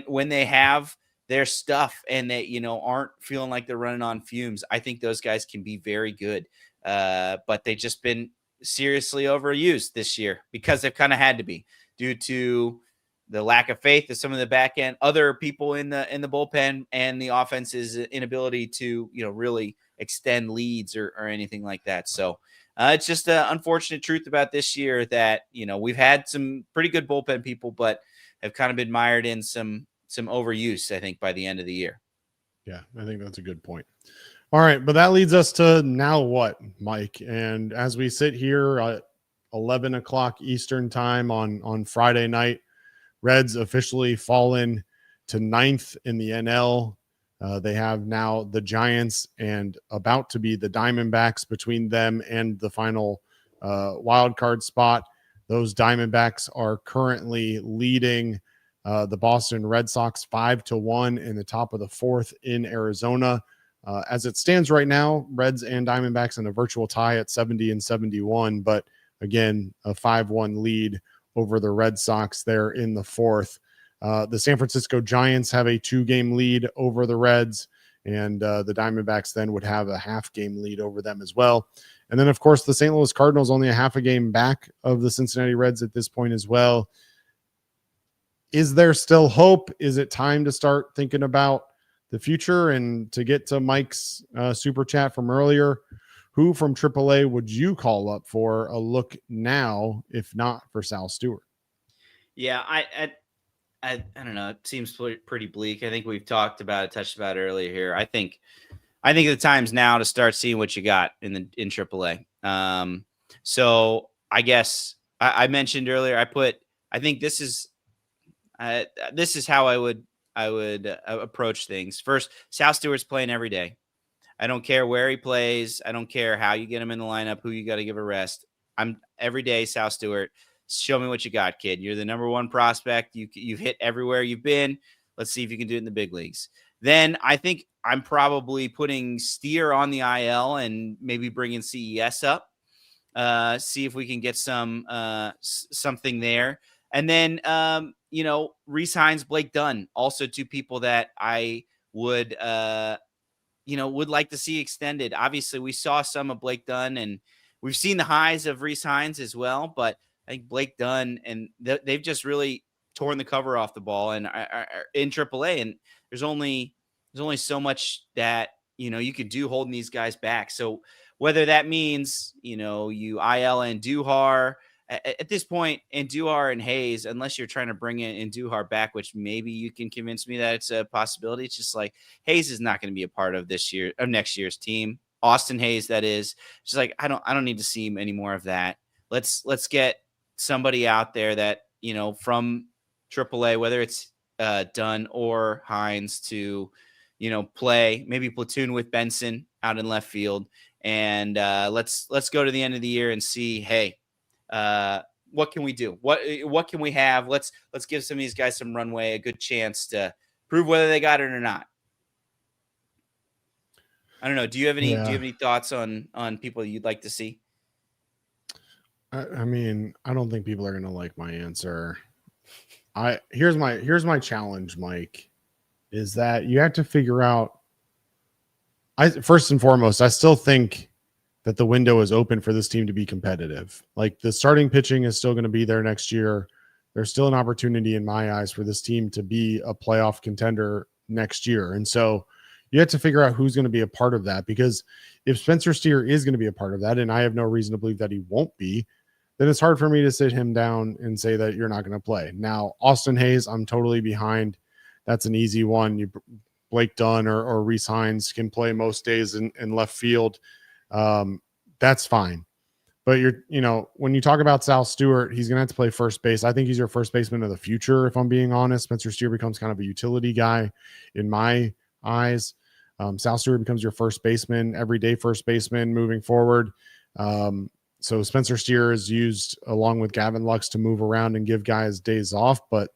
When they have their stuff and they, aren't feeling like they're running on fumes, I think those guys can be very good. But they've just been seriously overused this year because they've kind of had to be, due to the lack of faith of some of the back end, other people in the bullpen, and the offense's inability to, really extend leads or anything like that. So it's just an unfortunate truth about this year that, we've had some pretty good bullpen people, but have kind of been mired in some overuse, I think, by the end of the year. Yeah, I think that's a good point. All right, but that leads us to now what, Mike? And as we sit here at 11 o'clock Eastern time on Friday night, Reds officially fallen to 9th in the NL. They have now the Giants and about to be the Diamondbacks between them and the final wild card spot. Those Diamondbacks are currently leading the Boston Red Sox 5-1 in the top of the 4th in Arizona. As it stands right now, Reds and Diamondbacks in a virtual tie at 70 and 71, but again, a 5-1 lead over the Red Sox there in the 4th. The San Francisco Giants have a 2-game lead over the Reds, and the Diamondbacks then would have a half-game lead over them as well. And then, of course, the St. Louis Cardinals only a half a game back of the Cincinnati Reds at this point as well. Is there still hope? Is it time to start thinking about the future? And to get to Mike's super chat from earlier, who from AAA would you call up for a look now, if not for Sal Stewart? Yeah, I don't know. It seems pretty bleak. I think we've touched about it earlier here. I think the time's now to start seeing what you got in AAA. So I guess I mentioned earlier, I think this is how I would approach things. First, Sal Stewart's playing every day. I don't care where he plays. I don't care how you get him in the lineup, who you got to give a rest. I'm every day, Sal Stewart. Show me what you got, kid. You're the number 1 prospect. You've hit everywhere you've been. Let's see if you can do it in the big leagues. Then I think I'm probably putting Steer on the IL and maybe bringing CES up. See if we can get something there. And then, Rhys Hines, Blake Dunn, also 2 people that I would like to see extended. Obviously, we saw some of Blake Dunn, and we've seen the highs of Rhys Hines as well. But I think Blake Dunn, and they've just really torn the cover off the ball and are in AAA. And there's only so much that you could do holding these guys back. So whether that means you IL and Duhar, at this point, Andujar and Hayes, unless you're trying to bring in Andujar back, which maybe you can convince me that it's a possibility. It's just like Hayes is not going to be a part of next year's team. Austin Hayes, that is. Just like I don't need to see any more of that. Let's get somebody out there that, from AAA, whether it's Dunn or Hines, to play, maybe platoon with Benson out in left field, and let's go to the end of the year and see, hey, what can we do? What can we have? Let's give some of these guys some runway, a good chance to prove whether they got it or not. I don't know. Do you have any thoughts on people you'd like to see? I mean, I don't think people are going to like my answer. Here's my challenge, Mike, is that you have to figure out. First and foremost, I still think that the window is open for this team to be competitive. Like, the starting pitching is still going to be there next year. There's still an opportunity in my eyes for this team to be a playoff contender next year. And so you have to figure out who's going to be a part of that, because if Spencer Steer is going to be a part of that, and I have no reason to believe that he won't be, then it's hard for me to sit him down and say that you're not going to play. Now, Austin Hayes, I'm totally behind. That's an easy one. Blake Dunn or Reese Hines can play most days in left field. That's fine. But when you talk about Sal Stewart, he's going to have to play first base. I think he's your first baseman of the future, if I'm being honest. Spencer Steer becomes kind of a utility guy in my eyes. Sal Stewart becomes your first baseman, everyday first baseman moving forward. So Spencer Steer is used along with Gavin Lux to move around and give guys days off, but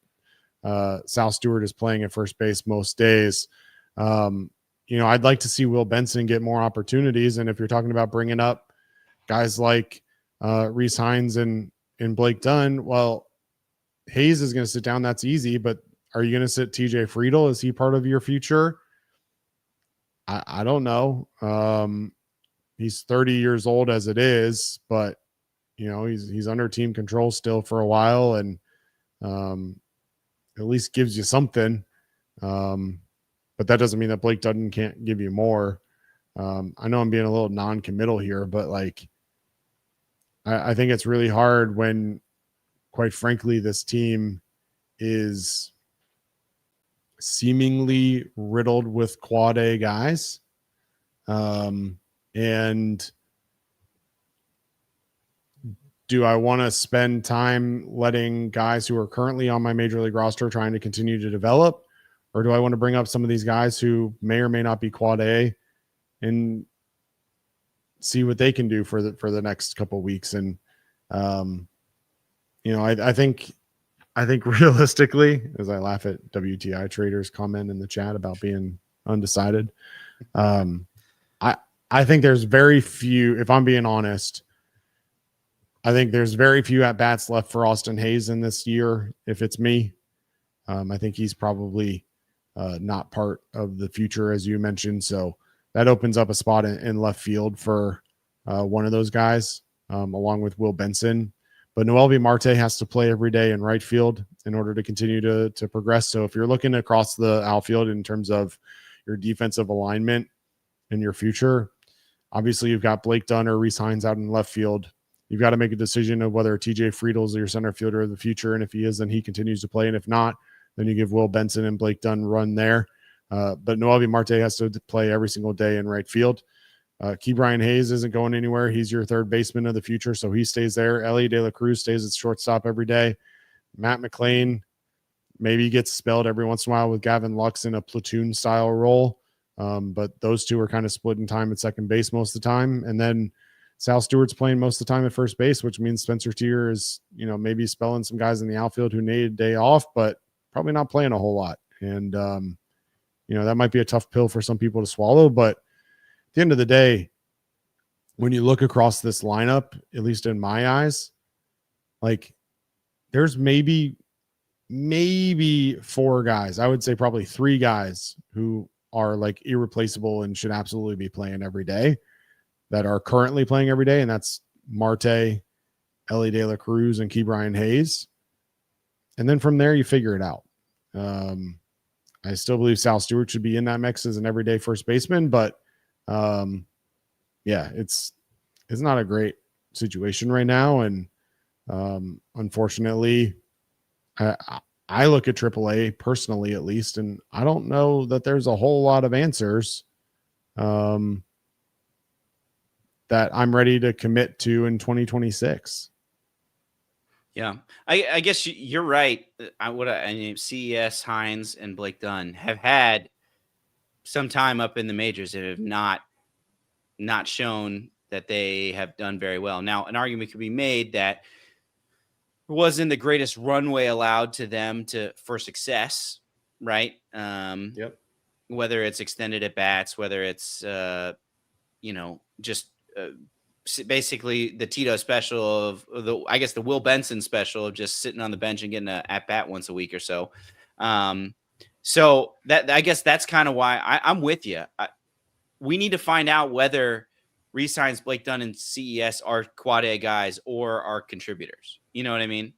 Sal Stewart is playing at first base most days. I'd like to see Will Benson get more opportunities. And if you're talking about bringing up guys like Reese Hines and Blake Dunn, well, Hayes is going to sit down. That's easy. But are you going to sit TJ Friedel? Is he part of your future? I don't know. He's 30 years old as it is, but he's under team control still for a while, and at least gives you something. But that doesn't mean that Blake Dunn can't give you more. I know I'm being a little non-committal here, but I think it's really hard when, quite frankly, this team is seemingly riddled with quad A guys. And do I want to spend time letting guys who are currently on my major league roster trying to continue to develop, or do I want to bring up some of these guys who may or may not be quad A and see what they can do for the next couple of weeks? And I think realistically, as I laugh at WTI traders comment in the chat about being undecided, I think there's very few, if I'm being honest, I think there's very few at bats left for Austin Hayes in this year. If it's me, I think he's probably not part of the future, as you mentioned. So that opens up a spot in left field for one of those guys, along with Will Benson. But MiLB Marte has to play every day in right field in order to continue to progress. So if you're looking across the outfield in terms of your defensive alignment in your future, obviously you've got Blake Dunn or Reese Hines out in left field. You've got to make a decision of whether TJ Friedel is your center fielder of the future. And if he is, then he continues to play. And if not, then you give Will Benson and Blake Dunn run there. But MiLB Marte has to play every single day in right field. Ke'Bryan Hayes isn't going anywhere. He's your third baseman of the future, so he stays there. Ellie De La Cruz stays at shortstop every day. Matt McLean maybe gets spelled every once in a while with Gavin Lux in a platoon-style role. But those two are kind of split in time at second base most of the time. And then Sal Stewart's playing most of the time at first base, which means Spencer Steer is, maybe spelling some guys in the outfield who need a day off, but probably not playing a whole lot. And, that might be a tough pill for some people to swallow. But at the end of the day, when you look across this lineup, at least in my eyes, there's maybe 4 guys. I would say probably 3 guys who are irreplaceable and should absolutely be playing every day, that are currently playing every day. And that's Marte, Ellie De La Cruz, and Ke'Bryan Hayes. And then from there, you figure it out. I still believe Sal Stewart should be in that mix as an everyday first baseman, but it's not a great situation right now. And Unfortunately, I look at AAA personally, at least, and I don't know that there's a whole lot of answers that I'm ready to commit to in 2026. Yeah, I guess you're right. I mean, CES, Hines, and Blake Dunn have had some time up in the majors and have not shown that they have done very well. Now, an argument could be made that it wasn't the greatest runway allowed to them for success, right? Yep. Whether it's extended at bats, whether it's just basically the Tito special of the Will Benson special of just sitting on the bench and getting a at bat once a week or so. So that, I guess that's kind of why I'm with you. We need to find out whether re-signs Blake Dunn and CES are quad A guys or are contributors. You know what I mean?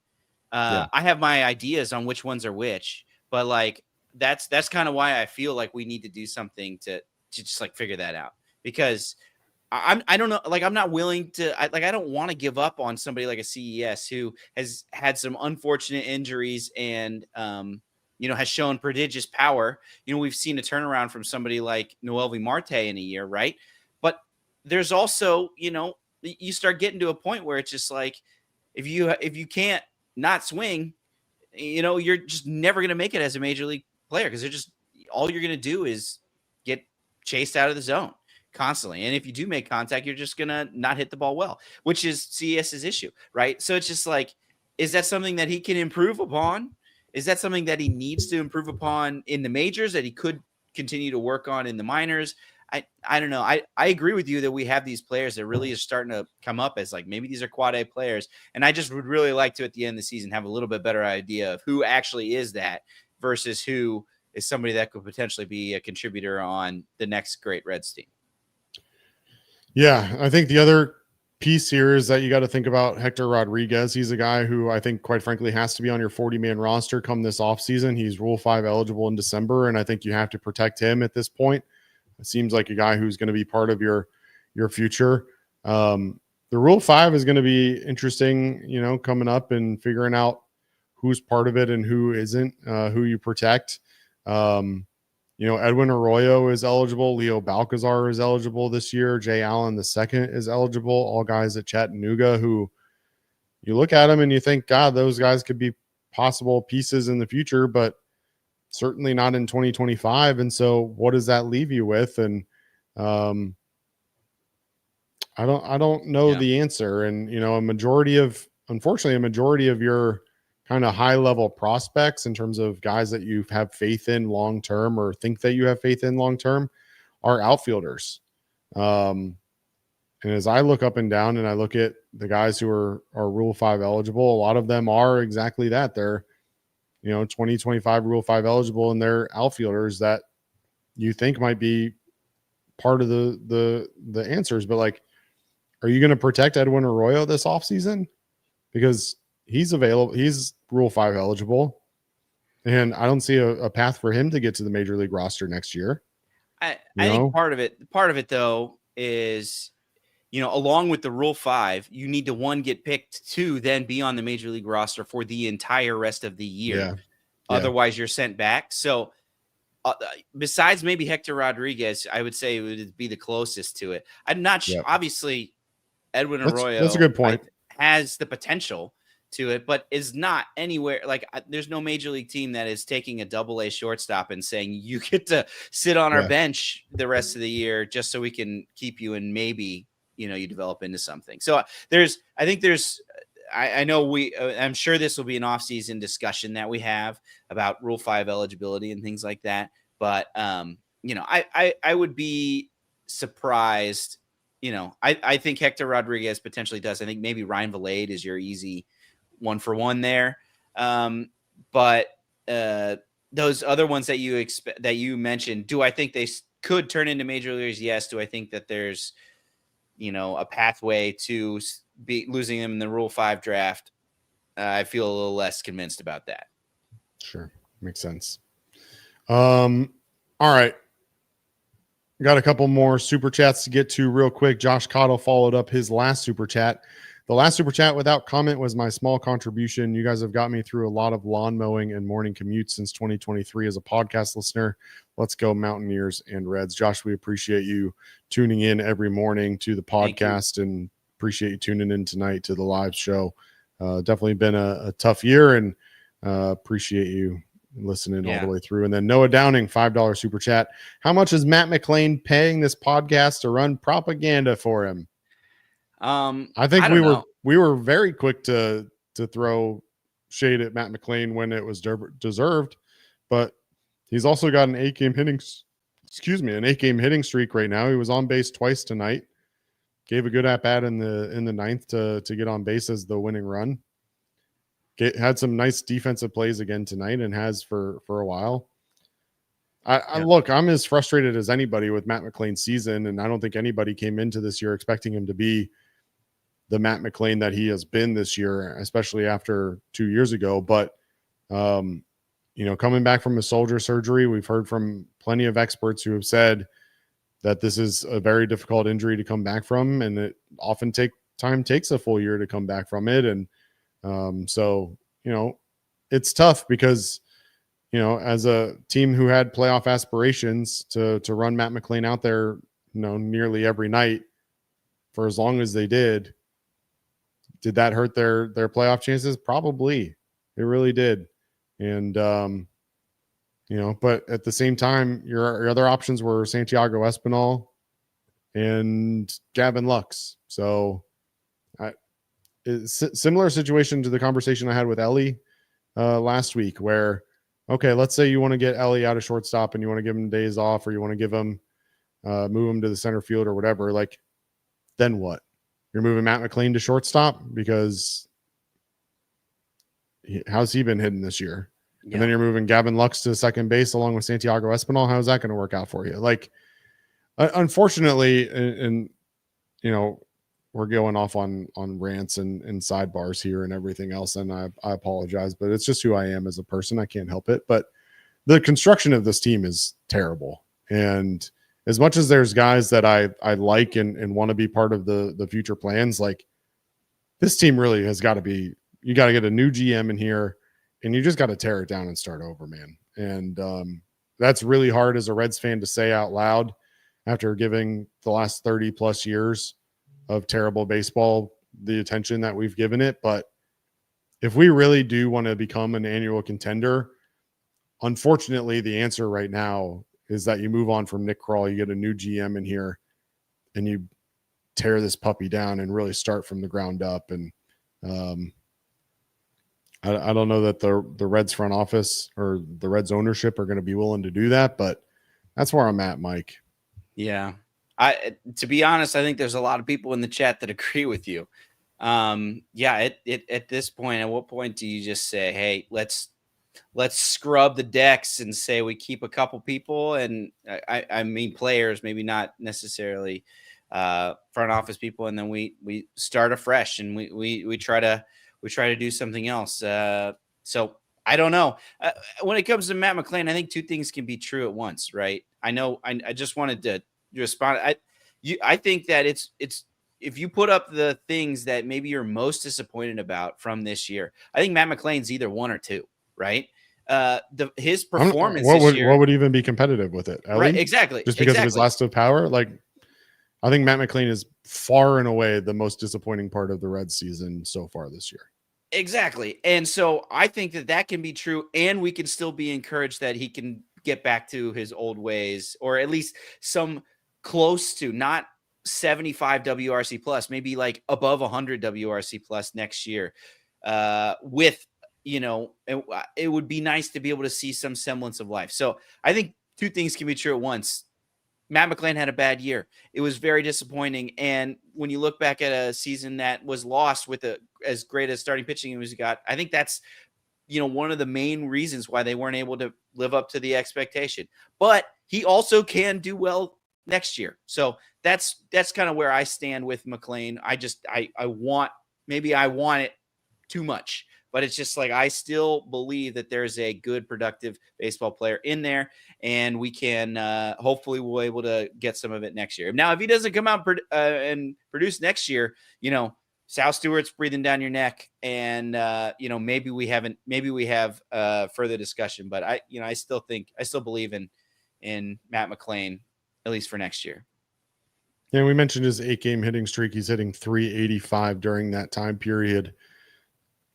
Yeah. I have my ideas on which ones are which, but like that's kind of why I feel like we need to do something to just like figure that out, because I don't know, like I'm not willing to, I don't want to give up on somebody like a CES who has had some unfortunate injuries and has shown prodigious power. We've seen a turnaround from somebody like MiLB Marte in a year, right? But there's also, you start getting to a point where it's just like, if you can't not swing, you're just never going to make it as a major league player, because they're just, all you're going to do is get chased out of the zone constantly. And if you do make contact, you're just going to not hit the ball well, which is CES's issue, right? So it's just like, is that something that he can improve upon? Is that something that he needs to improve upon in the majors that he could continue to work on in the minors? I don't know. I agree with you that we have these players that really is starting to come up as like, maybe these are quad A players. And I just would really like to, at the end of the season, have a little bit better idea of who actually is that versus who is somebody that could potentially be a contributor on the next great Reds team. Yeah. I think the other piece here is that you got to think about Hector Rodriguez. He's a guy who I think, quite frankly, has to be on your 40-man roster come this offseason. He's Rule 5 eligible in December, and I think you have to protect him at this point. It seems like a guy who's going to be part of your future. The Rule 5 is going to be interesting, coming up and figuring out who's part of it and who isn't, who you protect. Edwin Arroyo is eligible. Leo Balcazar is eligible this year. Jay Allen II is eligible. All guys at Chattanooga who you look at them and you think, God, those guys could be possible pieces in the future, but certainly not in 2025. And so what does that leave you with? And I don't know the answer. And, unfortunately, a majority of your kind of high level prospects in terms of guys that you have faith in long-term or think that you have faith in long-term are outfielders. And as I look up and down and I look at the guys who are Rule 5 eligible, a lot of them are exactly that. They're, 2025 Rule 5 eligible, and they're outfielders that you think might be part of the answers. But like, are you going to protect Edwin Arroyo this offseason? Because he's available. He's Rule 5 eligible, and I don't see a path for him to get to the major league roster next year. I think part of it though is, along with the Rule 5, you need to, one, get picked, two, then be on the major league roster for the entire rest of the year. Yeah. Otherwise you're sent back. So besides maybe Hector Rodriguez, I would say it would be the closest to it. I'm not sure. Obviously Edwin Arroyo, that's a good point, has the potential to it, but is not anywhere. Like, there's no major league team that is taking a AA shortstop and saying you get to sit on our bench the rest of the year just so we can keep you and maybe you develop into something. So I'm sure this will be an off-season discussion that we have about Rule 5 eligibility and things like that. But I would be surprised. I think Hector Rodriguez potentially does. I think maybe Ryan Valade is your easy 1-for-1 there. But those other ones that you mentioned, do I think they could turn into major leaguers? Yes. Do I think that there's a pathway to be losing them in the Rule 5 draft? I feel a little less convinced about that. Sure. Makes sense. All right. Got a couple more super chats to get to real quick. Josh Cottle followed up his last super chat The last super chat without comment was my small contribution. You guys have got me through a lot of lawn mowing and morning commutes since 2023 as a podcast listener. Let's go Mountaineers and Reds. Josh, we appreciate you tuning in every morning to the podcast and appreciate you tuning in tonight to the live show. Definitely been a tough year, and appreciate you listening all the way through. And then Noah Downing, $5 super chat. How much is Matt McLean paying this podcast to run propaganda for him? I think we were very quick to throw shade at Matt McLean when it was deserved, but he's also got an 8-game hitting streak right now. He was on base twice tonight. Gave a good at bat in the ninth to get on base as the winning run. Had some nice defensive plays again tonight and has for a while. Look, I'm as frustrated as anybody with Matt McLean's season, and I don't think anybody came into this year expecting him to be the Matt McLean that he has been this year, especially after 2 years ago. But, coming back from a shoulder surgery, we've heard from plenty of experts who have said that this is a very difficult injury to come back from, and it often takes a full year to come back from it. And so, it's tough because, as a team who had playoff aspirations to run Matt McLean out there, nearly every night for as long as they did that hurt their playoff chances? Probably. It really did. And, but at the same time, your other options were Santiago Espinal and Gavin Lux. So it's a similar situation to the conversation I had with Ellie last week where, okay, let's say you want to get Ellie out of shortstop and you want to give him days off, or you want to give him, move him to the center field or whatever. Like, then what? You're moving Matt McLean to shortstop because how's he been hitting this year? Yeah. And then you're moving Gavin Lux to second base along with Santiago Espinal. How's that going to work out for you? Like, unfortunately, and we're going off on rants and sidebars here and everything else, and I apologize, but it's just who I am as a person. I can't help it. But the construction of this team is terrible. And as much as there's guys that I like and want to be part of the future plans, like, this team really has got to be, you got to get a new GM in here, and you just got to tear it down and start over, man. And that's really hard as a Reds fan to say out loud after giving the last 30 plus years of terrible baseball the attention that we've given it. But if we really do want to become an annual contender, unfortunately, the answer right now is that you move on from Nick Krall, you get a new GM in here, and you tear this puppy down and really start from the ground up. And I don't know that the Reds front office or the Reds ownership are going to be willing to do that, but that's where I'm at, Mike. Yeah. To be honest, I think there's a lot of people in the chat that agree with you. At this point, at what point do you just say, hey, let's scrub the decks and say we keep a couple people? And I mean players, maybe not necessarily front office people, and then we start afresh and we try to do something else. So I don't know. When it comes to Matt McLean, I think two things can be true at once, right? I know. I just wanted to respond. I think that it's if you put up the things that maybe you're most disappointed about from this year, I think Matt McLean's either one or two, right? His performance this year, what would even be competitive with it? Ellie? Right, exactly. Just because of his last of power. Like, I think Matt McLean is far and away the most disappointing part of the Reds season so far this year. Exactly. And so I think that can be true, and we can still be encouraged that he can get back to his old ways, or at least some close to, not 75 WRC plus, maybe like above 100 WRC plus next year. With, it would be nice to be able to see some semblance of life. So I think two things can be true at once. Matt McLean had a bad year. It was very disappointing. And when you look back at a season that was lost with as great as starting pitching as he got, I think that's, one of the main reasons why they weren't able to live up to the expectation. But he also can do well next year. So that's kind of where I stand with McLean. I want it too much, but it's just like, I still believe that there's a good, productive baseball player in there, and we can, hopefully we'll be able to get some of it next year. Now, if he doesn't come out and produce next year, Sal Stewart's breathing down your neck, and maybe we have further discussion, but I still believe in Matt McClain, at least for next year. Yeah, we mentioned his 8-game hitting streak. He's hitting .385 during that time period.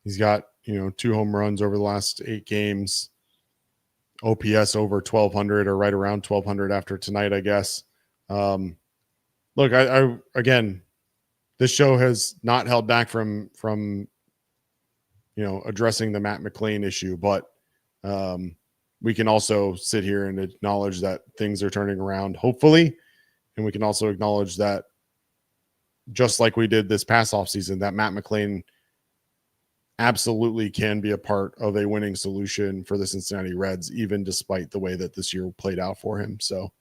He's got 2 home runs over the last 8 games. OPS over 1,200 or right around 1,200 after tonight, I guess. Look, I again, this show has not held back from addressing the Matt McClain issue, but we can also sit here and acknowledge that things are turning around, hopefully, and we can also acknowledge that, just like we did this past offseason, that Matt McClain absolutely can be a part of a winning solution for the Cincinnati Reds, even despite the way that this year played out for him. So,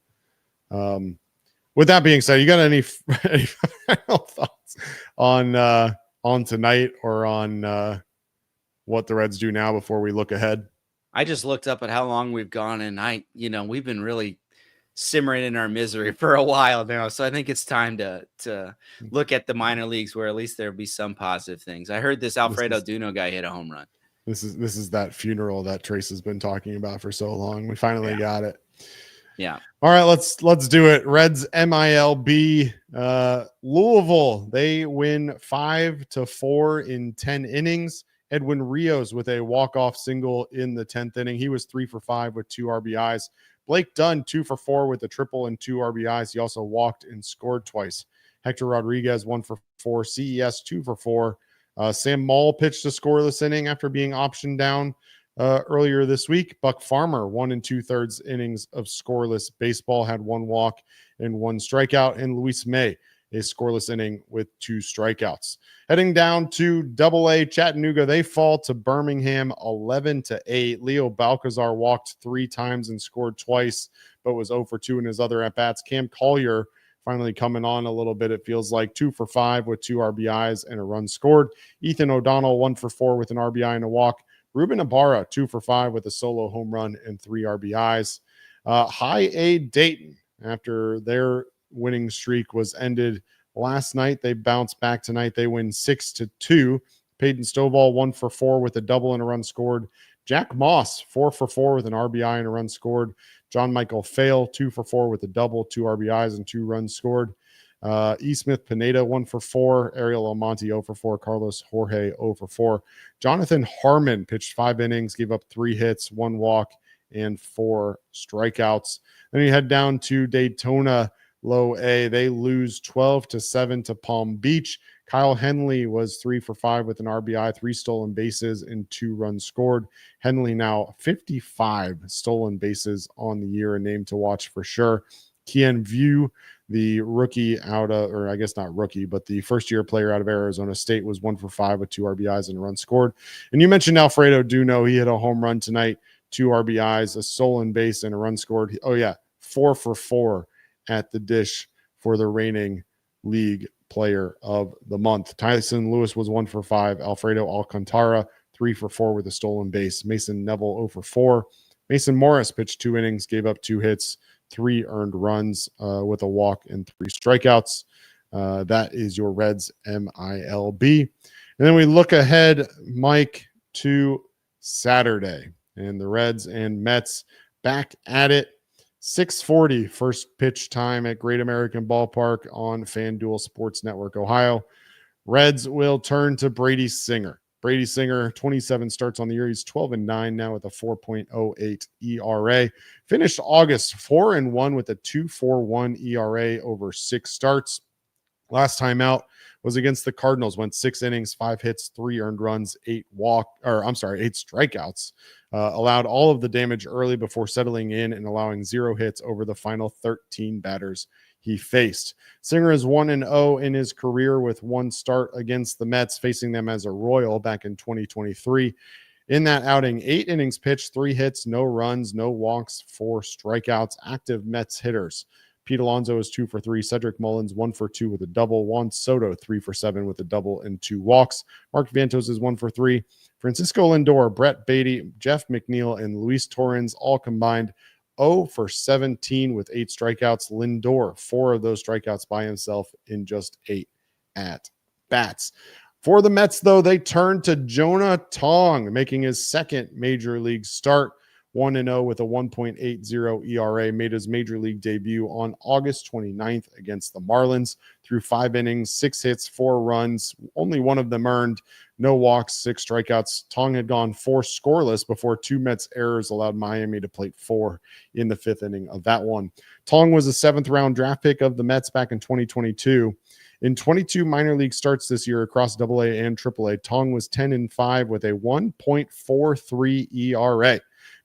with that being said, you got any final thoughts on tonight or on what the Reds do now before we look ahead? I just looked up at how long we've gone, and we've been really simmering in our misery for a while now. So I think it's time to look at the minor leagues where at least there'll be some positive things. I heard this Alfredo Duno guy hit a home run. This is that funeral that Trace has been talking about for so long. We finally got it. Yeah. All right, let's do it. Reds MILB, Louisville. They win 5-4 in 10 innings. Edwin Rios with a walk-off single in the 10th inning. He was 3 for 5 with 2 RBIs. Blake Dunn 2 for 4 with a triple and 2 RBIs. He also walked and scored twice. Hector Rodriguez 1 for 4. CES 2 for 4. Sam Moll pitched a scoreless inning after being optioned down earlier this week. Buck Farmer 1 2/3 innings of scoreless baseball, had 1 walk and 1 strikeout. And Luis May, a scoreless inning with 2 strikeouts. Heading down to Double-A, Chattanooga, they fall to Birmingham 11-8. Leo Balcazar walked 3 times and scored twice, but was 0 for 2 in his other at-bats. Cam Collier finally coming on a little bit, it feels like, 2 for 5 with 2 RBIs and a run scored. Ethan O'Donnell 1 for 4 with an RBI and a walk. Ruben Ibarra 2 for 5 with a solo home run and 3 RBIs. High A Dayton, after their winning streak was ended last night, they bounced back tonight. They win 6-2. Peyton Stovall 1 for 4 with a double and a run scored. Jack Moss 4 for 4 with an RBI and a run scored. John Michael Fail 2 for 4 with a double, 2 RBIs and 2 runs scored. E. Smith Pineda 1 for 4. Ariel Almonte 0 for 4. Carlos Jorge 0 for 4. Jonathan Harmon pitched 5 innings, gave up 3 hits, 1 walk, and 4 strikeouts. Then you head down to Daytona Low A. They lose 12-7 to Palm Beach. Kyle Henley was 3 for 5 with an RBI, 3 stolen bases, and 2 runs scored. Henley now 55 stolen bases on the year, a name to watch for sure. Kian View, the rookie out of, or I guess not rookie, but the first-year player out of Arizona State, was 1 for 5 with 2 RBIs and a run scored. And you mentioned Alfredo Duno. He hit a home run tonight, 2 RBIs, a stolen base, and a run scored. 4 for 4 at the dish for the reigning league player of the month. Tyson Lewis was 1 for 5. Alfredo Alcantara 3 for 4 with a stolen base. Mason Neville 0 for 4. Mason Morris pitched 2 innings, gave up 2 hits, 3 earned runs with a walk and 3 strikeouts. That is your Reds MILB. And then we look ahead, Mike, to Saturday, and the Reds and Mets back at it. 6:40 first pitch time at Great American Ballpark on FanDuel Sports Network Ohio. Reds will turn to Brady Singer. Brady Singer, 27 starts on the year. He's 12-9 now with a 4.08 ERA. Finished August 4-1 with a 2.41 ERA over 6 starts. Last time out was against the Cardinals. Went 6 innings, 5 hits, 3 earned runs, 8 strikeouts. Allowed all of the damage early before settling in and allowing 0 hits over the final 13 batters he faced. Singer is 1-0 in his career with 1 start against the Mets, facing them as a Royal back in 2023. In that outing, 8 innings pitched, 3 hits, no runs, no walks, 4 strikeouts. Active Mets hitters: Pete Alonso is 2 for 3. Cedric Mullins 1 for 2 with a double. Juan Soto 3 for 7 with a double and 2 walks. Mark Vientos is 1 for 3. Francisco Lindor, Brett Beatty, Jeff McNeil, and Luis Torrens all combined 0 for 17 with 8 strikeouts. Lindor, 4 of those strikeouts by himself in just 8 at at-bats. For the Mets, though, they turned to Jonah Tong, making his second major league start. 1-0 with a 1.80 ERA, made his major league debut on August 29th against the Marlins. Through 5 innings, 6 hits, 4 runs, only one of them earned, no walks, 6 strikeouts. Tong had gone 4 scoreless before 2 Mets errors allowed Miami to plate 4 in the 5th inning of that one. Tong was a 7th-round draft pick of the Mets back in 2022. In 22 minor league starts this year across AA and AAA, Tong was 10-5 with a 1.43 ERA.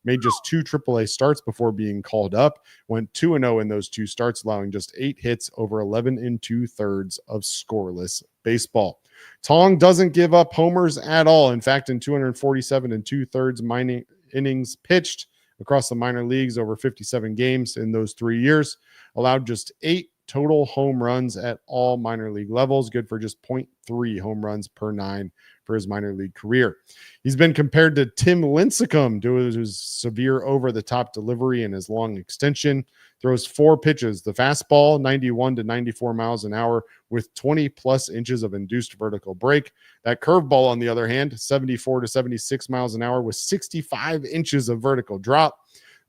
Made just 2 AAA starts before being called up, went 2-0 in those 2 starts, allowing just 8 hits over 11 2/3 of scoreless baseball. Tong doesn't give up homers at all. In fact, in 247 2/3 innings pitched across the minor leagues over 57 games in those 3 years, allowed just 8 total home runs at all minor league levels, good for just 0.3 home runs per 9 for his minor league career. He's been compared to Tim Lincecum due to his severe over-the-top delivery and his long extension. Throws 4 pitches, the fastball, 91 to 94 miles an hour with 20-plus inches of induced vertical break. That curveball, on the other hand, 74 to 76 miles an hour with 65 inches of vertical drop.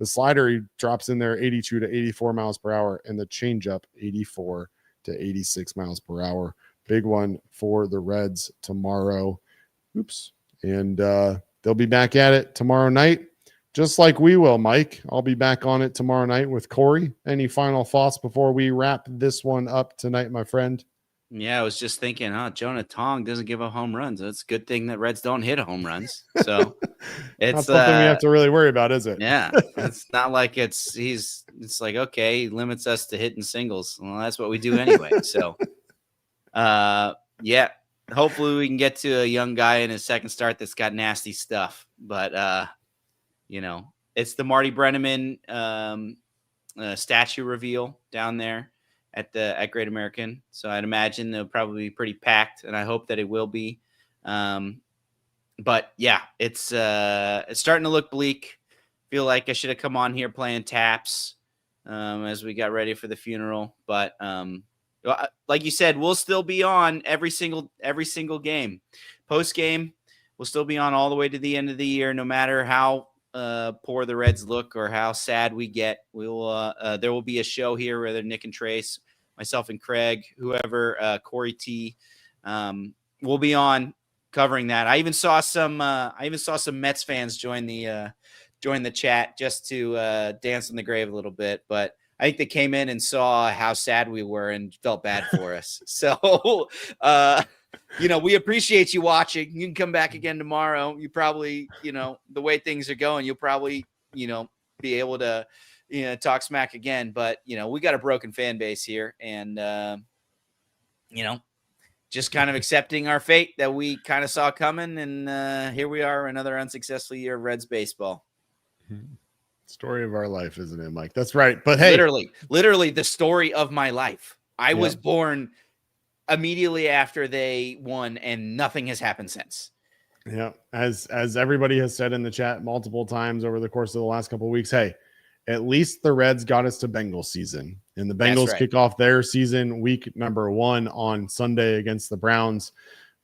The slider, he drops in there 82 to 84 miles per hour, and the changeup 84 to 86 miles per hour. Big one for the Reds tomorrow. Oops. And they'll be back at it tomorrow night, just like we will, Mike. I'll be back on it tomorrow night with Corey. Any final thoughts before we wrap this one up tonight, my friend? Yeah, I was just thinking, Jonah Tong doesn't give up home runs. It's a good thing that Reds don't hit home runs. So it's not something we have to really worry about, is it? Yeah, it's not like it's like, okay, he limits us to hitting singles. Well, that's what we do anyway. So yeah, hopefully we can get to a young guy in his second start that's got nasty stuff. But it's the Marty Brennaman statue reveal down there at Great American. So I'd imagine they'll probably be pretty packed, and I hope that it will be. But yeah, it's starting to look bleak. Feel like I should have come on here playing taps as we got ready for the funeral. But like you said, we'll still be on every single game. Post game, we'll still be on all the way to the end of the year, no matter how poor the Reds look or how sad we get. We'll there will be a show here, whether Nick and Trace, myself and Craig, whoever, Corey T, will be on covering that. I even saw some Mets fans join the chat just to dance on the grave a little bit, but I think they came in and saw how sad we were and felt bad for us. So, we appreciate you watching. You can come back again tomorrow. You probably, the way things are going, you'll probably, be able to, talk smack again. But, we got a broken fan base here, and, just kind of accepting our fate that we kind of saw coming. And here we are, another unsuccessful year of Reds baseball. Story of our life, isn't it, Mike? That's right. But hey, literally the story of my life. I was born immediately after they won, and nothing has happened since. Yeah. As everybody has said in the chat multiple times over the course of the last couple of weeks, hey, at least the Reds got us to Bengals season, and the Bengals kick off their season week number 1 on Sunday against the Browns.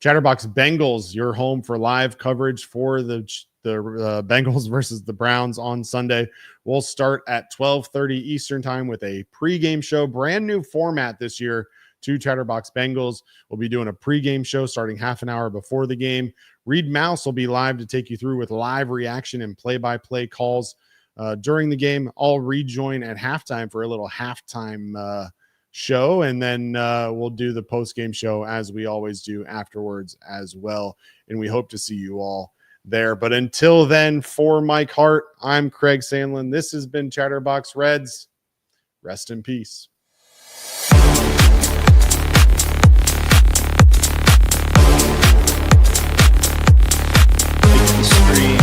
Chatterbox Bengals, you're home for live coverage for the Bengals versus the Browns on Sunday. We'll start at 12:30 Eastern time with a pregame show, brand new format this year to Chatterbox Bengals. We'll be doing a pregame show starting half an hour before the game. Reed Mouse will be live to take you through with live reaction and play-by-play calls during the game. I'll rejoin at halftime for a little halftime show, and then we'll do the post-game show as we always do afterwards as well, and we hope to see you all there. But until then, for Mike Hart, I'm Craig Sandlin. This has been Chatterbox Reds. Rest in peace. Stream.